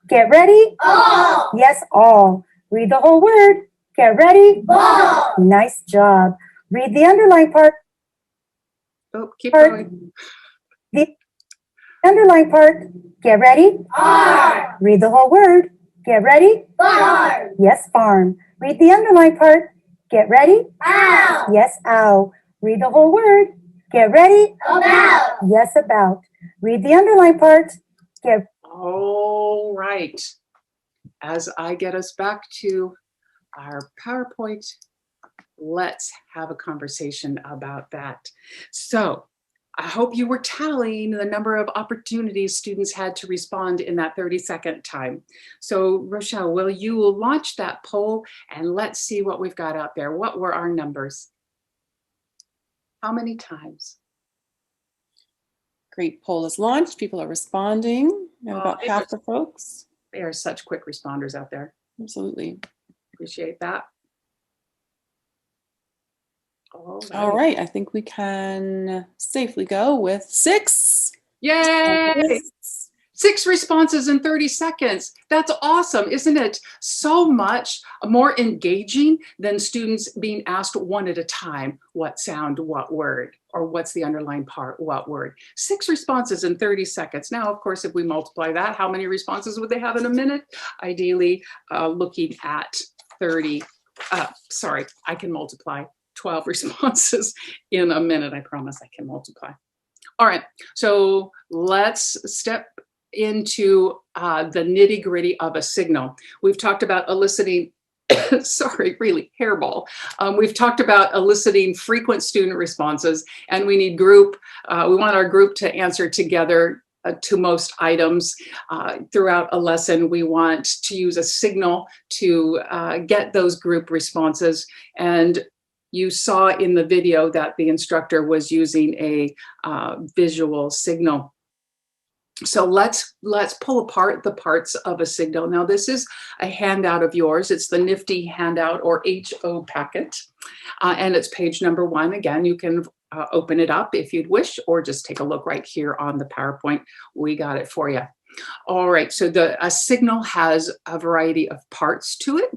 Get ready. All. Yes, all. Read the whole word. Get ready. All. Nice job. Read the underlined part. Oh, keep going. The underlined part. Get ready. Farm. Read the whole word. Get ready. Farm. Yes, farm. Read the underlined part. Get ready. Ow. Yes, ow. Read the whole word. Get ready. About. Yes, about. Read the underlined part. Get. All right. As I get us back to our PowerPoint, let's have a conversation about that. So I hope you were tallying the number of opportunities students had to respond in that 30-second time. So Rochelle, will you launch that poll and let's see what we've got out there. What were our numbers? How many times? Great, poll is launched. People are responding. We have about half the folks. They are such quick responders out there. Absolutely. Appreciate that. All right, I think we can safely go with 6. Yay! 6 responses in 30 seconds. That's awesome, isn't it? So much more engaging than students being asked one at a time, what sound, what word, or what's the underlined part, what word. 6 responses in 30 seconds. Now, of course, if we multiply that, how many responses would they have in a minute? Ideally, looking at 30, sorry, I can multiply 12 responses in a minute. I promise I can multiply. All right, so let's step into the nitty gritty of a signal. We've talked about eliciting, sorry, really hairball. We've talked about eliciting frequent student responses, and we need group, we want our group to answer together to most items throughout a lesson. We want to use a signal to get those group responses. And you saw in the video that the instructor was using a visual signal. So let's pull apart the parts of a signal. Now, this is a handout of yours. It's the NIFDI handout or HO packet, and it's page number 1. Again, you can open it up if you'd wish, or just take a look right here on the PowerPoint. We got it for you. All right, so a signal has a variety of parts to it.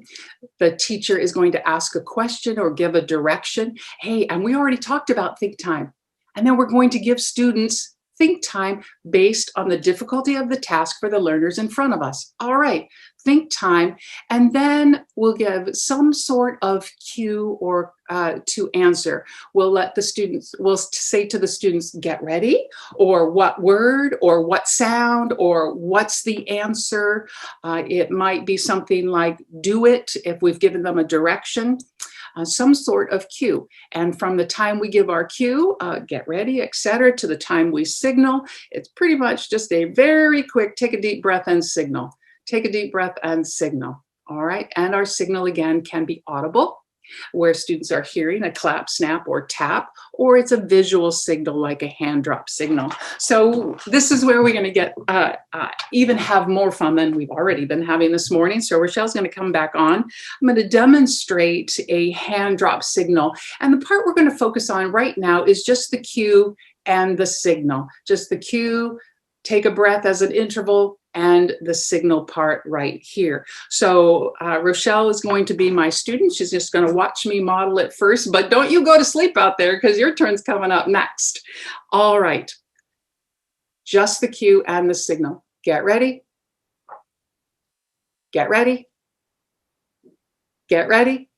The teacher is going to ask a question or give a direction. Hey, and we already talked about think time. And then we're going to give students think time based on the difficulty of the task for the learners in front of us. All right, think time. And then we'll give some sort of cue or to answer. We'll let the students, we'll say to the students, get ready, or what word, or what sound, or what's the answer. It might be something like do it if we've given them a direction. Some sort of cue. And from the time we give our cue, get ready, etc., to the time we signal, it's pretty much just a very quick take a deep breath and signal. Take a deep breath and signal. All right. And our signal again can be audible, where students are hearing a clap, snap, or tap, or it's a visual signal like a hand drop signal. So this is where we're going to get even have more fun than we've already been having this morning. So Rochelle's going to come back on. I'm going to demonstrate a hand drop signal. And the part we're going to focus on right now is just the cue and the signal. Just the cue, take a breath as an interval, and the signal part right here. So Rochelle is going to be my student. She's just going to watch me model it first, but don't you go to sleep out there because your turn's coming up next. All right, just the cue and the signal. Get ready. Get ready. Get ready.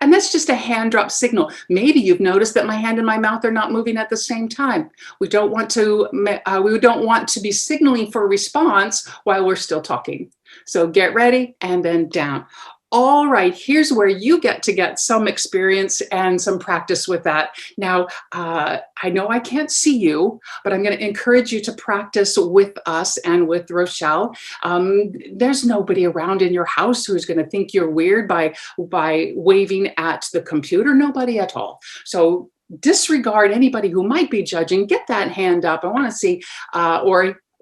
And that's just a hand drop signal. Maybe you've noticed that my hand and my mouth are not moving at the same time. We don't want to be signaling for response while we're still talking. So get ready and then down. All right, here's where you get some experience and some practice with that. Now, I know I can't see you, but I'm going to encourage you to practice with us and with Rochelle. There's nobody around in your house who's going to think you're weird by waving at the computer, nobody at all. So disregard anybody who might be judging. Get that hand up. I want to see,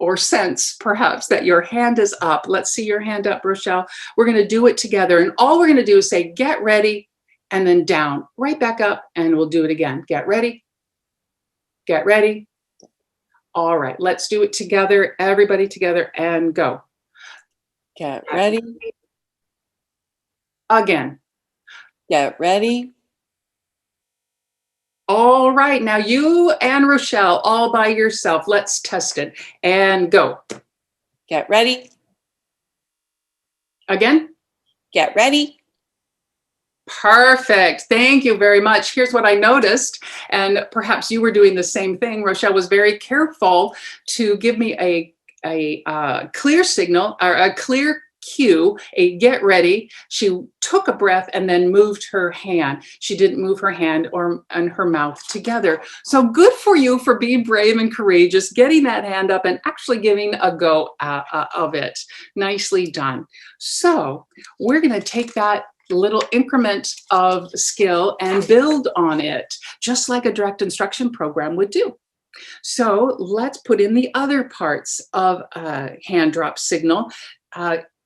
or sense perhaps that your hand is up. Let's see your hand up, Rochelle. We're going to do it together. And all we're going to do is say, get ready, and then down, right back up, and we'll do it again. Get ready. Get ready. All right, let's do it together. Everybody together and go. Get ready. Again. Get ready. All right, now you and Rochelle all by yourself. Let's test it and go. Get ready. Again. Get ready. Perfect. Thank you very much. Here's what I noticed, and perhaps you were doing the same thing. Rochelle was very careful to give me a clear signal, or a clear cue, a get ready. She took a breath and then moved her hand. She didn't move her hand and her mouth together. So good for you for being brave and courageous, getting that hand up and actually giving a go of it. Nicely done. So we're going to take that little increment of skill and build on it, just like a direct instruction program would do. So let's put in the other parts of a hand drop signal.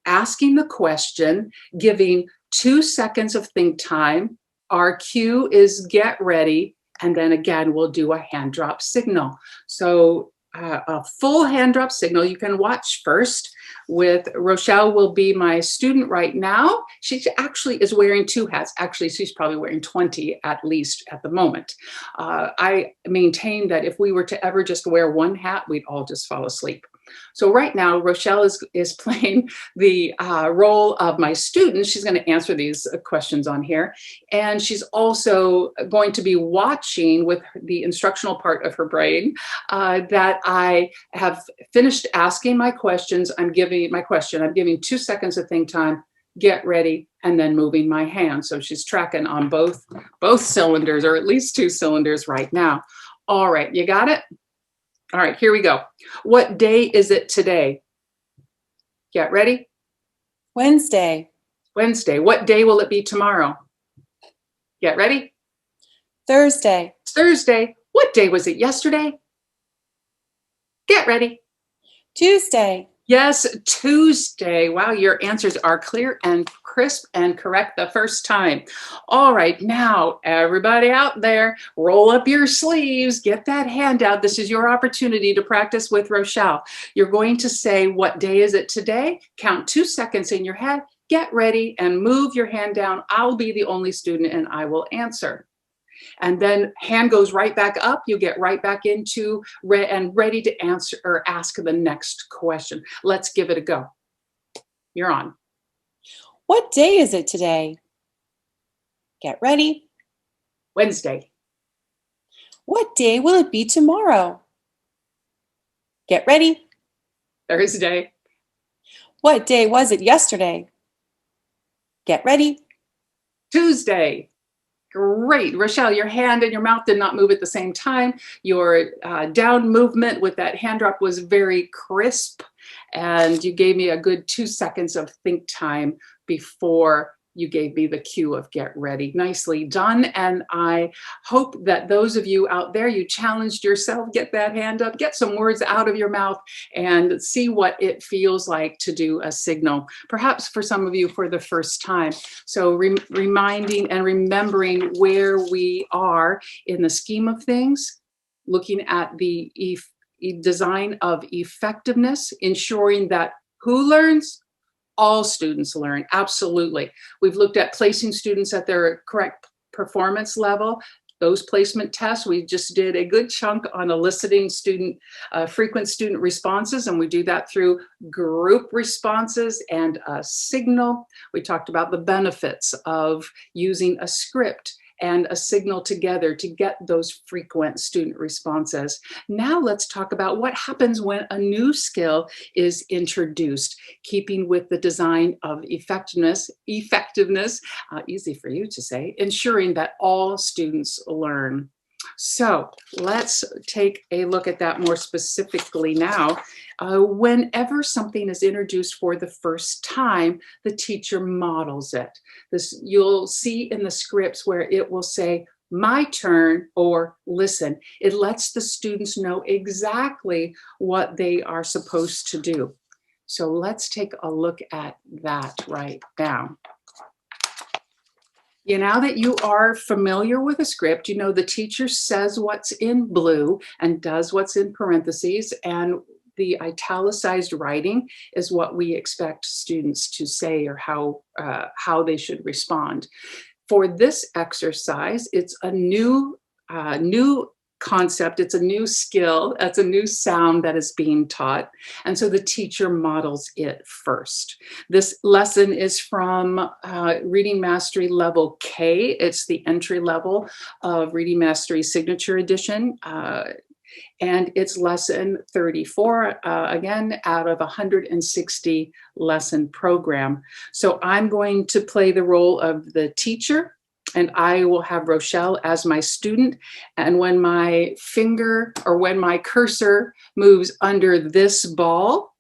Asking the question, giving 2 seconds of think time. Our cue is get ready. And then again, we'll do a hand drop signal. So a full hand drop signal you can watch first. With Rochelle will be my student right now. She actually is wearing 2 hats. Actually, she's probably wearing 20 at least at the moment. I maintain that if we were to ever just wear 1 hat, we'd all just fall asleep. So right now, Rochelle is playing the role of my student. She's going to answer these questions on here. And she's also going to be watching with the instructional part of her brain that I have finished asking my questions. I'm giving 2 seconds of think time, get ready, and then moving my hand. So she's tracking on both cylinders, or at least 2 cylinders right now. All right, you got it? All right, here we go. What day is it today? Get ready. Wednesday. Wednesday. What day will it be tomorrow? Get ready. Thursday. It's Thursday. What day was it yesterday? Get ready. Tuesday. Yes, Tuesday. Wow, your answers are clear and crisp and correct the first time. All right, now everybody out there, roll up your sleeves, get that hand out. This is your opportunity to practice with Rochelle. You're going to say, what day is it today? Count 2 seconds in your head, get ready, and move your hand down. I'll be the only student and I will answer. And then hand goes right back up. You get right back into ready to answer or ask the next question. Let's give it a go. You're on. What day is it today? Get ready. Wednesday. What day will it be tomorrow? Get ready. Thursday. What day was it yesterday? Get ready. Tuesday. Great. Rochelle, your hand and your mouth did not move at the same time. Your down movement with that hand drop was very crisp, and you gave me a good 2 seconds of think time before you gave me the cue of get ready. Nicely done. And I hope that those of you out there, you challenged yourself, get that hand up, get some words out of your mouth and see what it feels like to do a signal, perhaps for some of you for the first time. So reminding and remembering where we are in the scheme of things, looking at the design of effectiveness, ensuring that who learns? All students learn, absolutely. We've looked at placing students at their correct performance level. Those placement tests, we just did a good chunk on eliciting frequent student responses, and we do that through group responses and a signal. We talked about the benefits of using a script and a signal together to get those frequent student responses. Now let's talk about what happens when a new skill is introduced, keeping with the design of effectiveness, easy for you to say, ensuring that all students learn. So let's take a look at that more specifically now. Whenever something is introduced for the first time, the teacher models it. This you'll see in the scripts where it will say, my turn, or listen. It lets the students know exactly what they are supposed to do. So let's take a look at that right now. Now that you are familiar with a script, you know the teacher says what's in blue and does what's in parentheses, and the italicized writing is what we expect students to say or how they should respond. For this exercise, it's a new concept, it's a new skill, it's a new sound that is being taught. And so the teacher models it first. This lesson is from Reading Mastery Level K. It's the entry level of Reading Mastery Signature Edition. And it's lesson 34, again, out of 160 lesson program. So I'm going to play the role of the teacher, and I will have Rochelle as my student. And when my finger or when my cursor moves under this ball,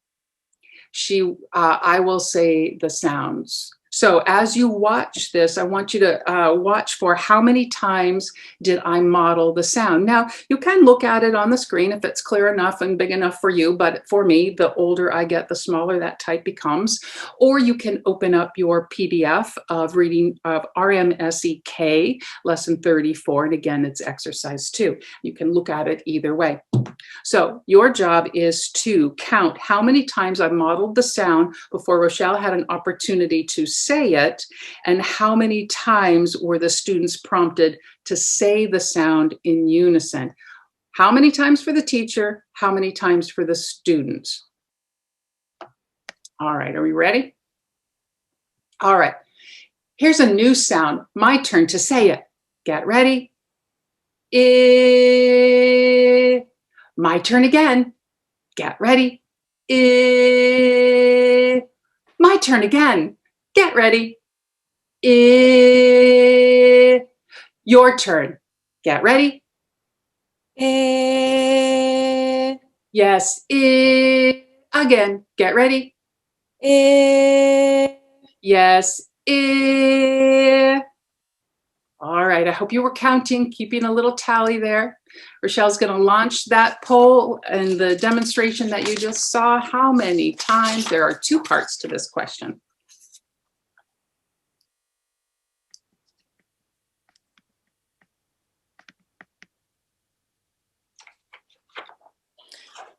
I will say the sounds. So as you watch this, I want you to watch for how many times did I model the sound. Now, you can look at it on the screen if it's clear enough and big enough for you, but for me, the older I get, the smaller that type becomes. Or you can open up your PDF of reading of RMSEK, lesson 34, and again, it's exercise 2. You can look at it either way. So your job is to count how many times I modeled the sound before Rochelle had an opportunity to say it, and how many times were the students prompted to say the sound in unison. How many times for the teacher, how many times for the students? All right, are we ready? All right, here's a new sound. My turn to say it. Get ready. I. My turn again. Get ready. I. My turn again. Get ready. I. Your turn. Get ready. Eh, Yes. I. Again. Get ready. eh. Yes. I. All right. I hope you were counting, keeping a little tally there. Rochelle's going to launch that poll and the demonstration that you just saw. How many times? There are two parts to this question.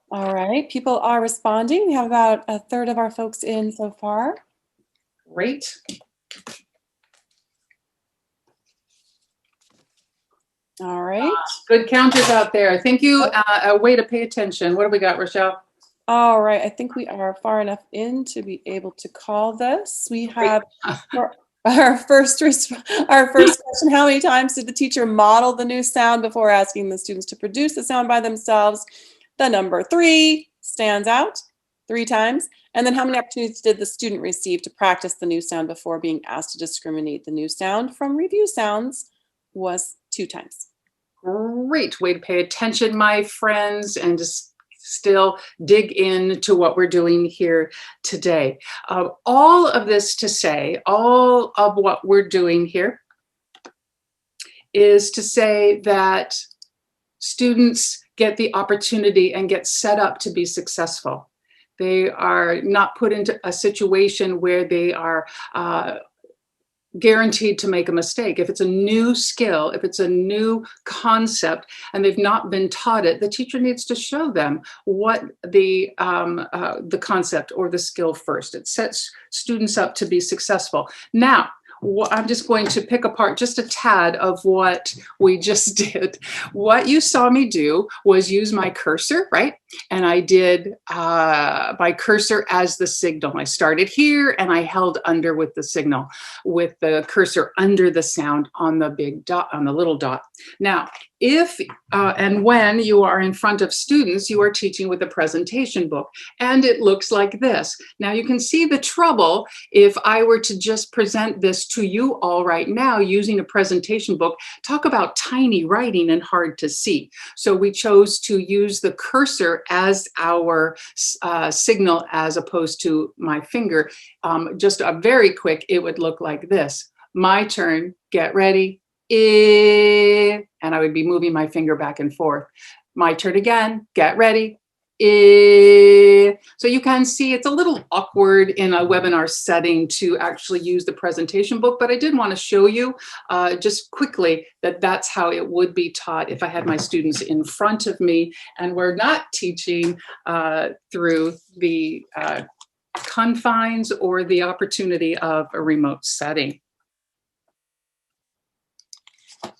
All right, people are responding. We have about a third of our folks in so far. Great. All right. Good counters out there. Thank you. A way to pay attention. What do we got, Rochelle? All right, I think we are far enough in to be able to call this. We have for our first question, how many times did the teacher model the new sound before asking the students to produce the sound by themselves? The number 3 stands out 3 times. And then how many opportunities did the student receive to practice the new sound before being asked to discriminate the new sound from review sounds? Was 2 times. Great way to pay attention, my friends, and just still dig into what we're doing here today. All of this to say, all of what we're doing here is to say that students get the opportunity and get set up to be successful. They are not put into a situation where they are guaranteed to make a mistake. If it's a new skill, if it's a new concept and they've not been taught it, the teacher needs to show them what the concept or the skill first. It sets students up to be successful. Now, I'm just going to pick apart just a tad of what we just did. What you saw me do was use my cursor, right? And I did my cursor as the signal. I started here and I held under with the signal, with the cursor under the sound on the big dot, on the little dot. Now, if and when you are in front of students, you are teaching with a presentation book, and it looks like this. Now you can see the trouble if I were to just present this to you all right now using a presentation book. Talk about tiny writing and hard to see. So we chose to use the cursor as our signal as opposed to my finger. Just a very quick, it would look like this. My turn, get ready. And I would be moving my finger back and forth. My turn again, get ready. So you can see it's a little awkward in a webinar setting to actually use the presentation book, but I did want to show you just quickly that that's how it would be taught if I had my students in front of me and we're not teaching through the confines or the opportunity of a remote setting.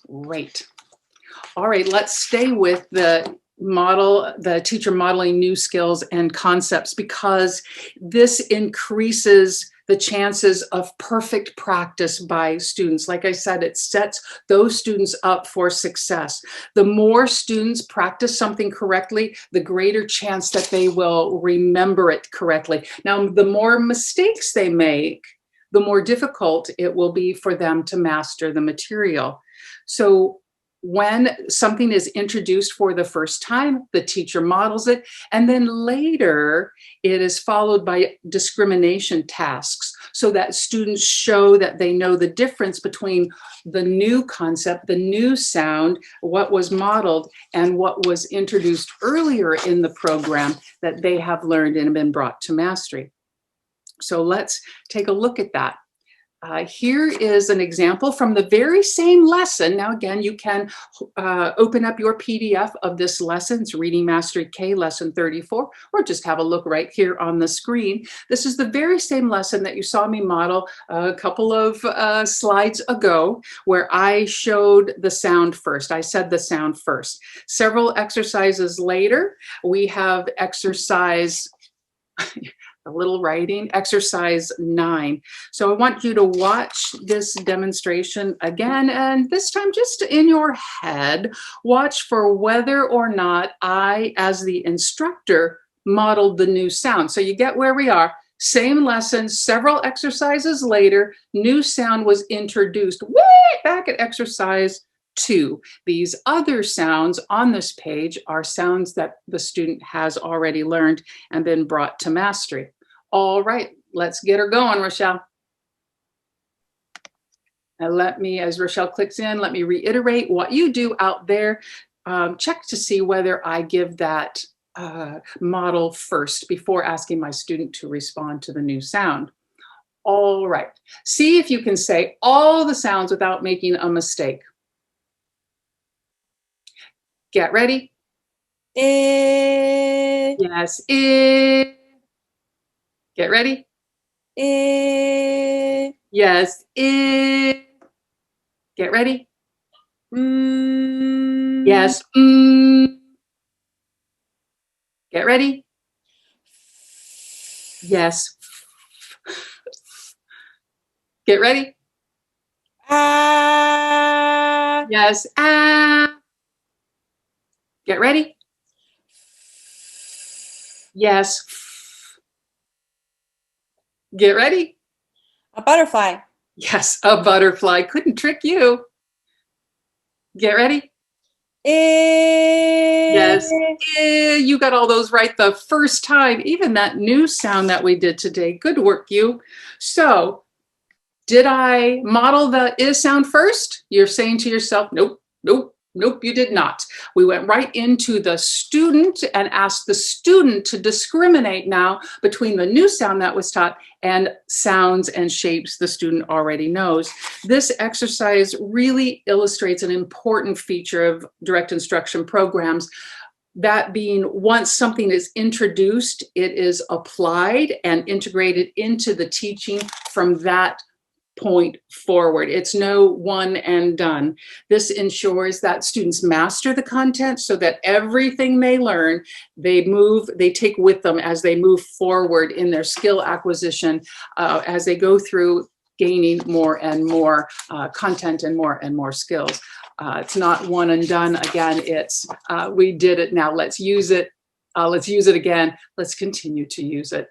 Great. All right, let's stay with the teacher modeling new skills and concepts, because this increases the chances of perfect practice by students. Like I said, it sets those students up for success. The more students practice something correctly, the greater chance that they will remember it correctly. Now, the more mistakes they make, the more difficult it will be for them to master the material. So when something is introduced for the first time, the teacher models it, and then later it is followed by discrimination tasks so that students show that they know the difference between the new concept, the new sound, what was modeled, and what was introduced earlier in the program that they have learned and been brought to mastery. So let's take a look at that. Here is an example from the very same lesson. Now, again, you can open up your PDF of this lesson. It's Reading Mastery K, lesson 34, or just have a look right here on the screen. This is the very same lesson that you saw me model a couple of slides ago, where I showed the sound first. I said the sound first. Several exercises later, we have exercise a little writing, exercise 9. So I want you to watch this demonstration again, and this time just in your head, watch for whether or not I, as the instructor, modeled the new sound. So you get where we are. Same lesson, several exercises later, new sound was introduced way back at exercise 2. These other sounds on this page are sounds that the student has already learned and been brought to mastery. All right, let's get her going, Rochelle. And let me, as Rochelle clicks in, let me reiterate what you do out there. Check to see whether I give that model first before asking my student to respond to the new sound. All right, see if you can say all the sounds without making a mistake. Get ready. Yes, Get ready. Yes, Get ready. Yes, Get ready. Yes. Get ready. Yes. Get ready. Yes. Get ready. A butterfly. Yes, a butterfly. Couldn't trick you. Get ready. Yes. You got all those right the first time. Even that new sound that we did today. Good work, you. So, did I model the is sound first? You're saying to yourself, nope, nope, nope, you did not. We went right into the student and asked the student to discriminate now between the new sound that was taught and sounds and shapes the student already knows. This exercise really illustrates an important feature of direct instruction programs. That being, once something is introduced, it is applied and integrated into the teaching from that point forward. It's no one and done. This ensures that students master the content so that everything they learn, they take with them as they move forward in their skill acquisition, as they go through gaining more and more content and more skills. It's not one and done. Again, it's we did it, now let's use it. Let's use it again. Let's continue to use it.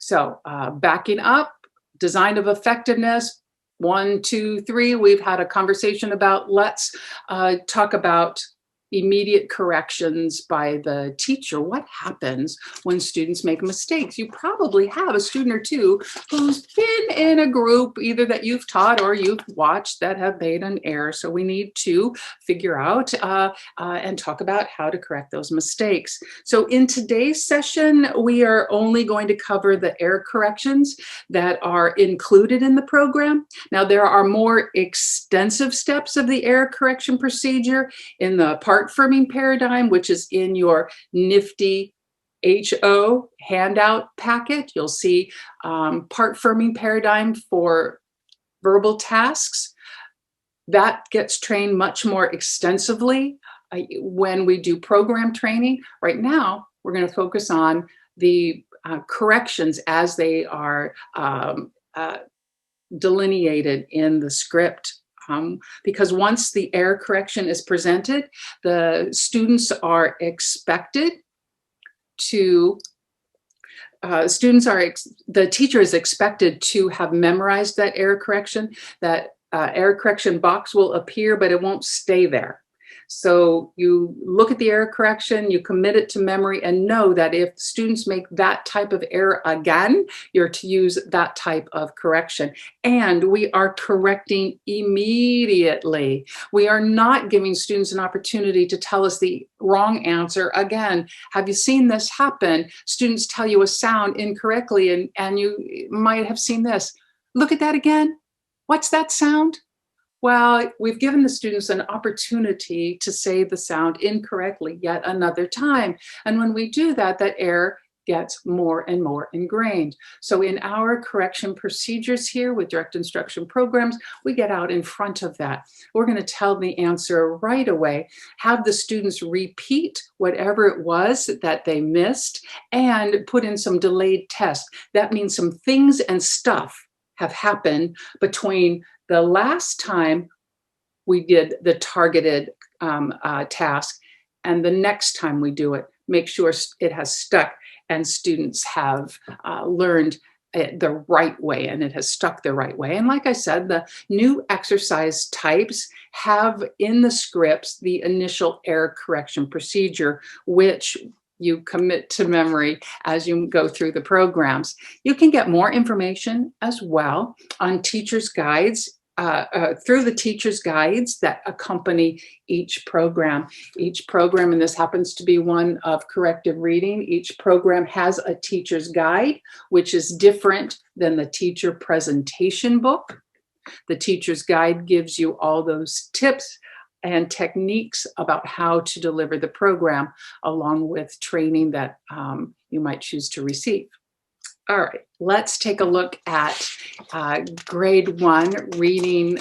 So backing up, design of effectiveness, 1, 2, 3. We've had a conversation about, let's talk about immediate corrections by the teacher. What happens when students make mistakes? You probably have a student or two who's been in a group either that you've taught or you've watched that have made an error. So we need to figure out and talk about how to correct those mistakes. So in today's session, we are only going to cover the error corrections that are included in the program. Now, there are more extensive steps of the error correction procedure in the part forming paradigm, which is in your NIFDI HO handout packet. You'll see part forming paradigm for verbal tasks. That gets trained much more extensively when we do program training. Right now, we're going to focus on the corrections as they are delineated in the script. Because once the error correction is presented, the students are expected to, the teacher is expected to have memorized that error correction. That error correction box will appear, but it won't stay there. So you look at the error correction, you commit it to memory, and know that if students make that type of error again, you're to use that type of correction. And we are correcting immediately. We are not giving students an opportunity to tell us the wrong answer again. Have you seen this happen? Students tell you a sound incorrectly, and you might have seen this. Look at that again. What's that sound? Well, we've given the students an opportunity to say the sound incorrectly yet another time. And when we do that, that error gets more and more ingrained. So in our correction procedures here with direct instruction programs, we get out in front of that. We're going to tell the answer right away, have the students repeat whatever it was that they missed, and put in some delayed tests. That means some things and stuff have happened between the last time we did the targeted task and the next time we do it. Make sure it has stuck and students have learned it the right way and it has stuck the right way. And like I said, the new exercise types have in the scripts the initial error correction procedure, which you commit to memory as you go through the programs. You can get more information as well on teachers' guides through the teacher's guides that accompany each program. Each program, and this happens to be one of corrective reading, each program has a teacher's guide, which is different than the teacher presentation book. The teacher's guide gives you all those tips and techniques about how to deliver the program, along with training that you might choose to receive. All right, let's take a look at grade one reading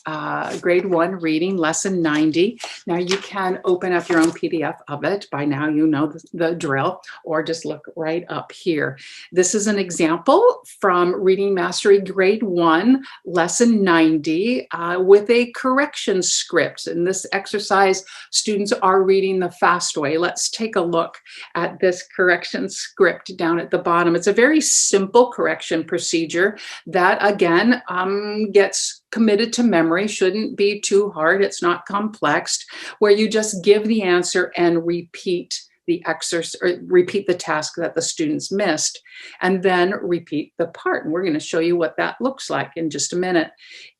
lesson 90. Now you can open up your own PDF of it. By now you know the drill, or just look right up here. This is an example from Reading Mastery grade 1 lesson 90 with a correction script. In this exercise, students are reading the fast way. Let's take a look at this correction script down at the bottom. It's a very simple correction procedure that again gets committed to memory, shouldn't be too hard, it's not complex, where you just give the answer and repeat the exercise, or repeat the task that the students missed, and then repeat the part. And we're going to show you what that looks like in just a minute.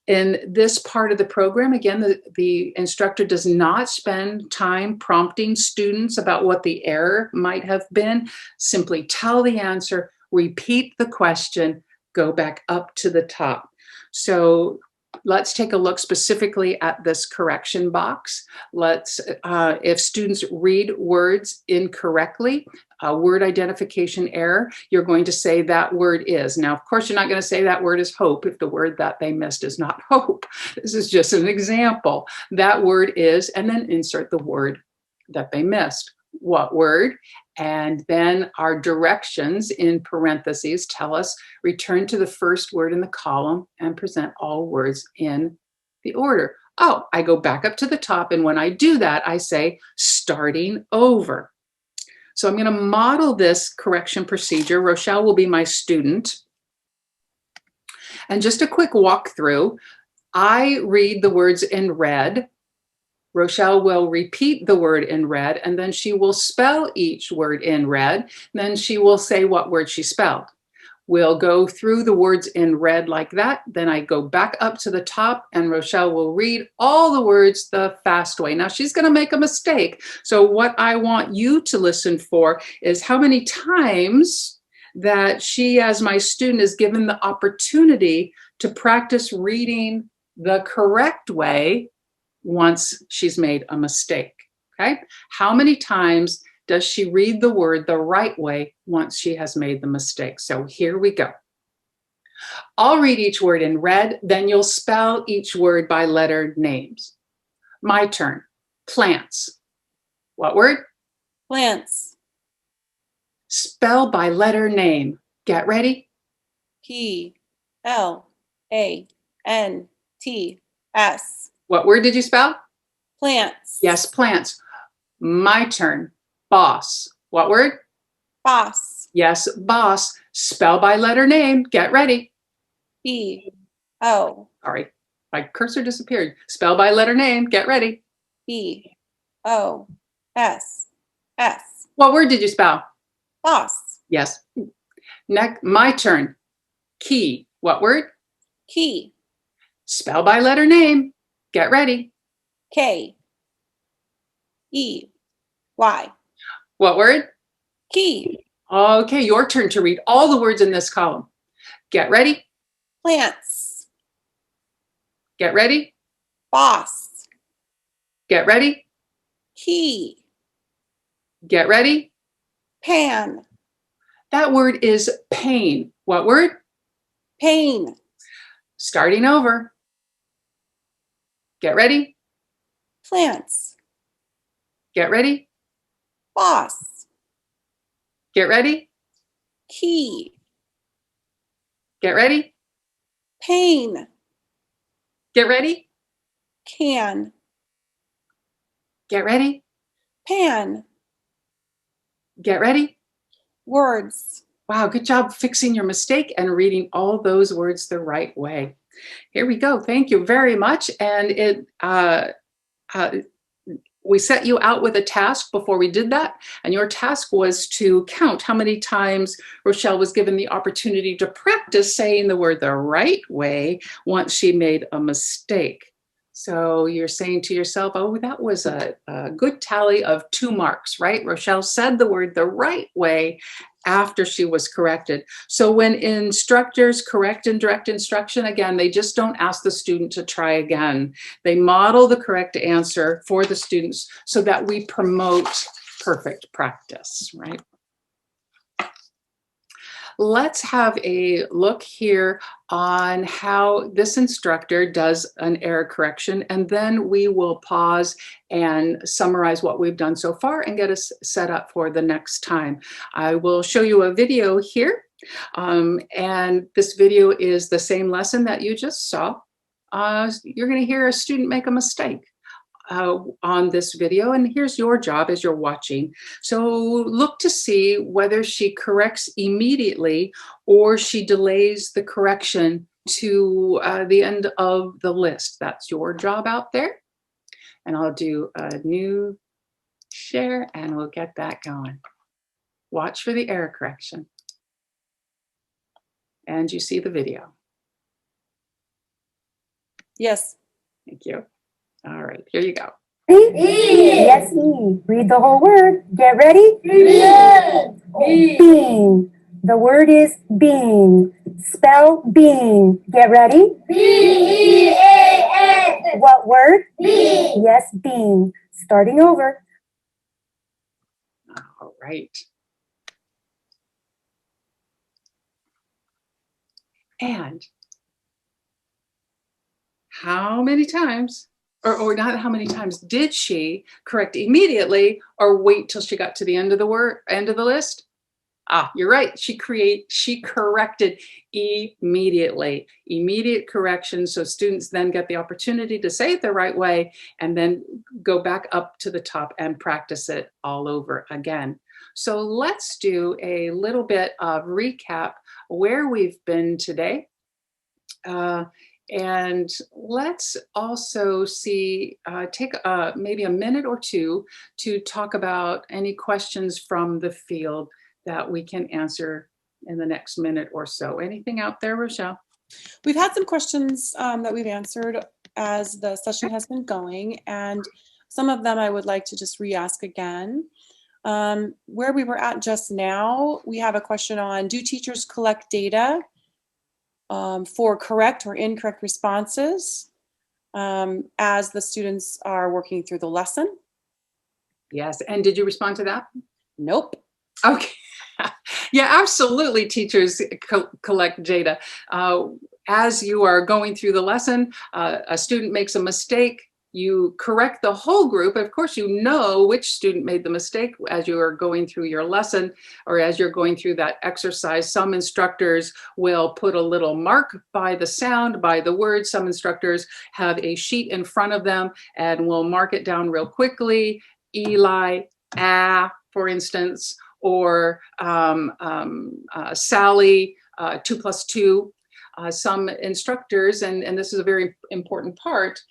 In this part of the program, again, the instructor does not spend time prompting students about what the error might have been. Simply tell the answer, repeat the question, go back up to the top. So let's take a look specifically at this correction box. If students read words incorrectly, a word identification error, you're going to say that word is. Now, of course, you're not going to say that word is hope if the word that they missed is not hope. This is just an example. That word is, and then insert the word that they missed. What word? And then our directions in parentheses tell us return to the first word in the column and present all words in the order. Oh, I go back up to the top, and when I do that, I say starting over. So I'm going to model this correction procedure. Rochelle will be my student. And just a quick walkthrough. I read the words in red. Rochelle will repeat the word in red, and then she will spell each word in red. Then she will say what word she spelled. We'll go through the words in red like that. Then I go back up to the top, and Rochelle will read all the words the fast way. Now she's going to make a mistake. So what I want you to listen for is how many times that she, as my student, is given the opportunity to practice reading the correct way once she's made a mistake, okay? How many times does she read the word the right way once she has made the mistake? So here we go. I'll read each word in red, then you'll spell each word by letter names. My turn. Plants. What word? Plants. Spell by letter name. Get ready? Plants. What word did you spell? Plants. Yes, plants. My turn. Boss. What word? Boss. Yes, boss. Spell by letter name. Get ready. B-O. Sorry, my cursor disappeared. Spell by letter name. Get ready. B-O-S-S. What word did you spell? Boss. Yes. Next, my turn. Key. What word? Key. Spell by letter name. Get ready. K-E-Y. What word? Key. Okay, your turn to read all the words in this column. Get ready. Plants. Get ready. Boss. Get ready. Key. Get ready. Pan. That word is pain. What word? Pain. Starting over. Get ready. Plants. Get ready. Boss. Get ready. Key. Get ready. Pain. Get ready. Can. Get ready. Pan. Get ready. Words. Wow, good job fixing your mistake and reading all those words the right way. Here we go. Thank you very much. And we set you out with a task before we did that. And your task was to count how many times Rochelle was given the opportunity to practice saying the word the right way once she made a mistake. So you're saying to yourself, oh, that was a good tally of 2 marks, right? Rochelle said the word the right way after she was corrected. So when instructors correct in direct instruction, again, they just don't ask the student to try again. They model the correct answer for the students so that we promote perfect practice, right? Let's have a look here on how this instructor does an error correction, and then we will pause and summarize what we've done so far and get us set up for the next time. I will show you a video here, and this video is the same lesson that you just saw. You're going to hear a student make a mistake on this video, and here's your job as you're watching. So look to see whether she corrects immediately or she delays the correction to the end of the list. That's your job out there. And I'll do a new share and we'll get that going. Watch for the error correction. And you see the video. Yes. Thank you. All right, here you go. Yes, E. Read the whole word. Get ready. Being. The word is being. Spell being. Get ready. B-E-A-N. What word? Being. Yes, being. Starting over. All right. And how many times, or not how many times, did she correct immediately or wait till she got to the end of the list? Ah, you're right. She corrected immediately. Immediate correction, so students then get the opportunity to say it the right way and then go back up to the top and practice it all over again. So let's do a little bit of recap where we've been today. And let's also see, take maybe a minute or two to talk about any questions from the field that we can answer in the next minute or so. Anything out there, Rochelle? We've had some questions that we've answered as the session has been going, and some of them I would like to just re-ask again. Where we were at just now, we have a question on, do teachers collect data for correct or incorrect responses as the students are working through the lesson? Yes, and did you respond to that? Nope. Okay. Yeah, absolutely. Teachers collect data. As you are going through the lesson, a student makes a mistake, you correct the whole group. Of course, you know which student made the mistake as you are going through your lesson or as you're going through that exercise. Some instructors will put a little mark by the sound, by the word. Some instructors have a sheet in front of them and will mark it down real quickly. Eli, for instance, or Sally, 2 plus 2. Some instructors, and this is a very important part,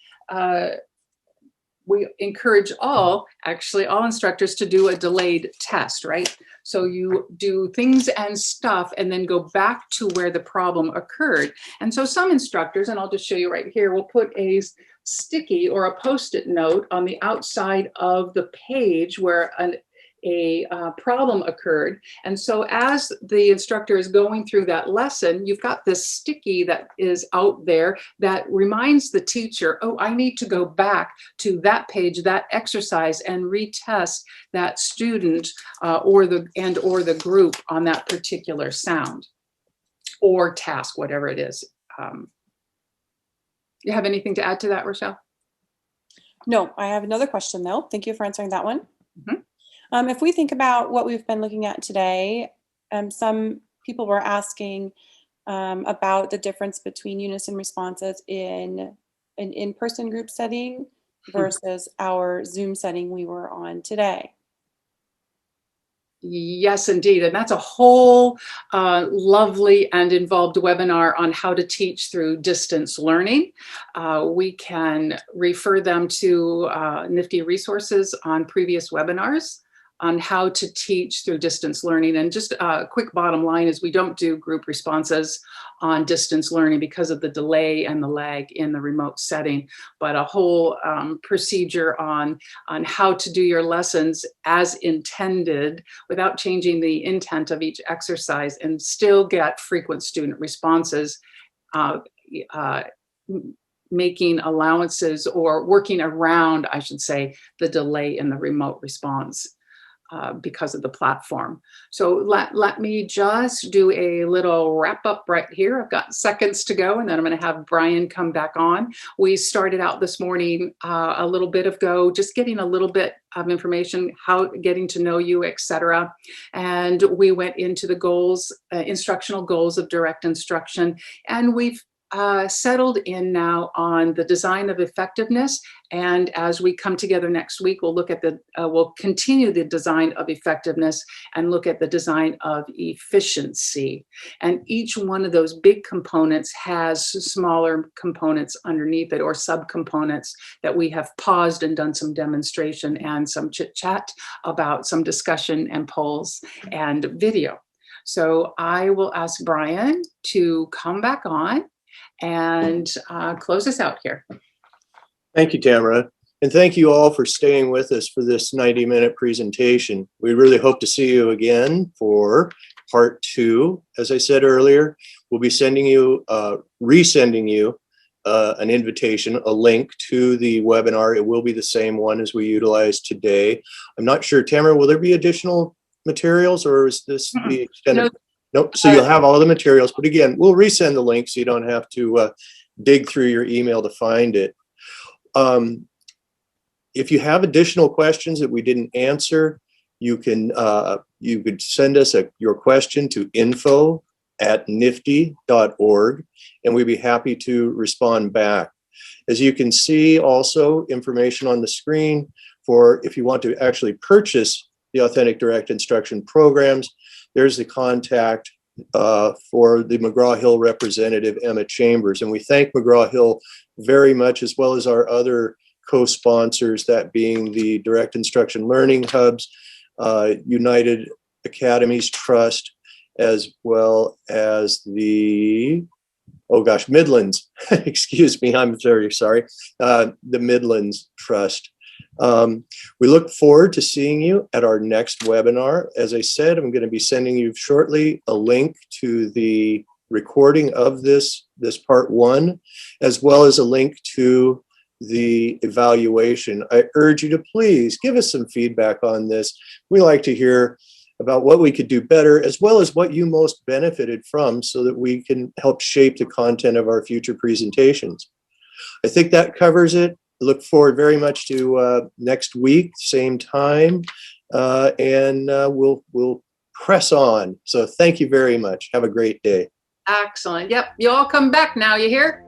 we encourage all instructors to do a delayed test, right? So you do things and stuff and then go back to where the problem occurred. And so some instructors, and I'll just show you right here, will put a sticky or a Post-it note on the outside of the page where a problem occurred. And so as the instructor is going through that lesson, you've got this sticky that is out there that reminds the teacher, oh, I need to go back to that page, that exercise, and retest that student or the group on that particular sound or task, whatever it is. You have anything to add to that, Rochelle? No, I have another question though. Thank you for answering that one. Mm-hmm. If we think about what we've been looking at today, some people were asking about the difference between unison responses in an in-person group setting versus our Zoom setting we were on today. Yes, indeed. And that's a whole lovely and involved webinar on how to teach through distance learning. We can refer them to NIFDI resources on previous webinars on how to teach through distance learning. And just a quick bottom line is we don't do group responses on distance learning because of the delay and the lag in the remote setting, but a whole procedure on how to do your lessons as intended without changing the intent of each exercise and still get frequent student responses, making allowances or working around, I should say, the delay in the remote response. Because of the platform. So let me just do a little wrap up right here. I've got seconds to go and then I'm going to have Brian come back on. We started out this morning a little bit ago, just getting a little bit of information, how getting to know you, etc. And we went into the goals, instructional goals of direct instruction, and we've settled in now on the design of effectiveness. And as we come together next week, we'll look at we'll continue the design of effectiveness and look at the design of efficiency. And each one of those big components has smaller components underneath it or subcomponents that we have paused and done some demonstration and some chit chat about, some discussion and polls and video. So I will ask Brian to come back on and close us out here. Thank you, Tamara. And thank you all for staying with us for this 90-minute presentation. We really hope to see you again for part 2. As I said earlier, we'll be sending you, resending you an invitation, a link to the webinar. It will be the same one as we utilized today. I'm not sure, Tamara, will there be additional materials or is this the extended? No. Nope. So you'll have all the materials, but again, we'll resend the link so you don't have to dig through your email to find it. If you have additional questions that we didn't answer, you could send us your question to info@nifdi.org, and we'd be happy to respond back. As you can see, also information on the screen for if you want to actually purchase the Authentic Direct Instruction programs. There's the contact for the McGraw-Hill representative, Emma Chambers. And we thank McGraw-Hill very much, as well as our other co-sponsors, that being the Direct Instruction Learning Hubs, United Academies Trust, as well as the, Midlands, excuse me, I'm very sorry, the Midlands Trust. We look forward to seeing you at our next webinar. As I said, I'm going to be sending you shortly a link to the recording of this part 1, as well as a link to the evaluation. I urge you to please give us some feedback on this. We like to hear about what we could do better, as well as what you most benefited from, so that we can help shape the content of our future presentations. I think that covers it. Look forward very much to next week, same time, and we'll press on. So thank you very much. Have a great day. Excellent. Yep. You all come back now, you hear?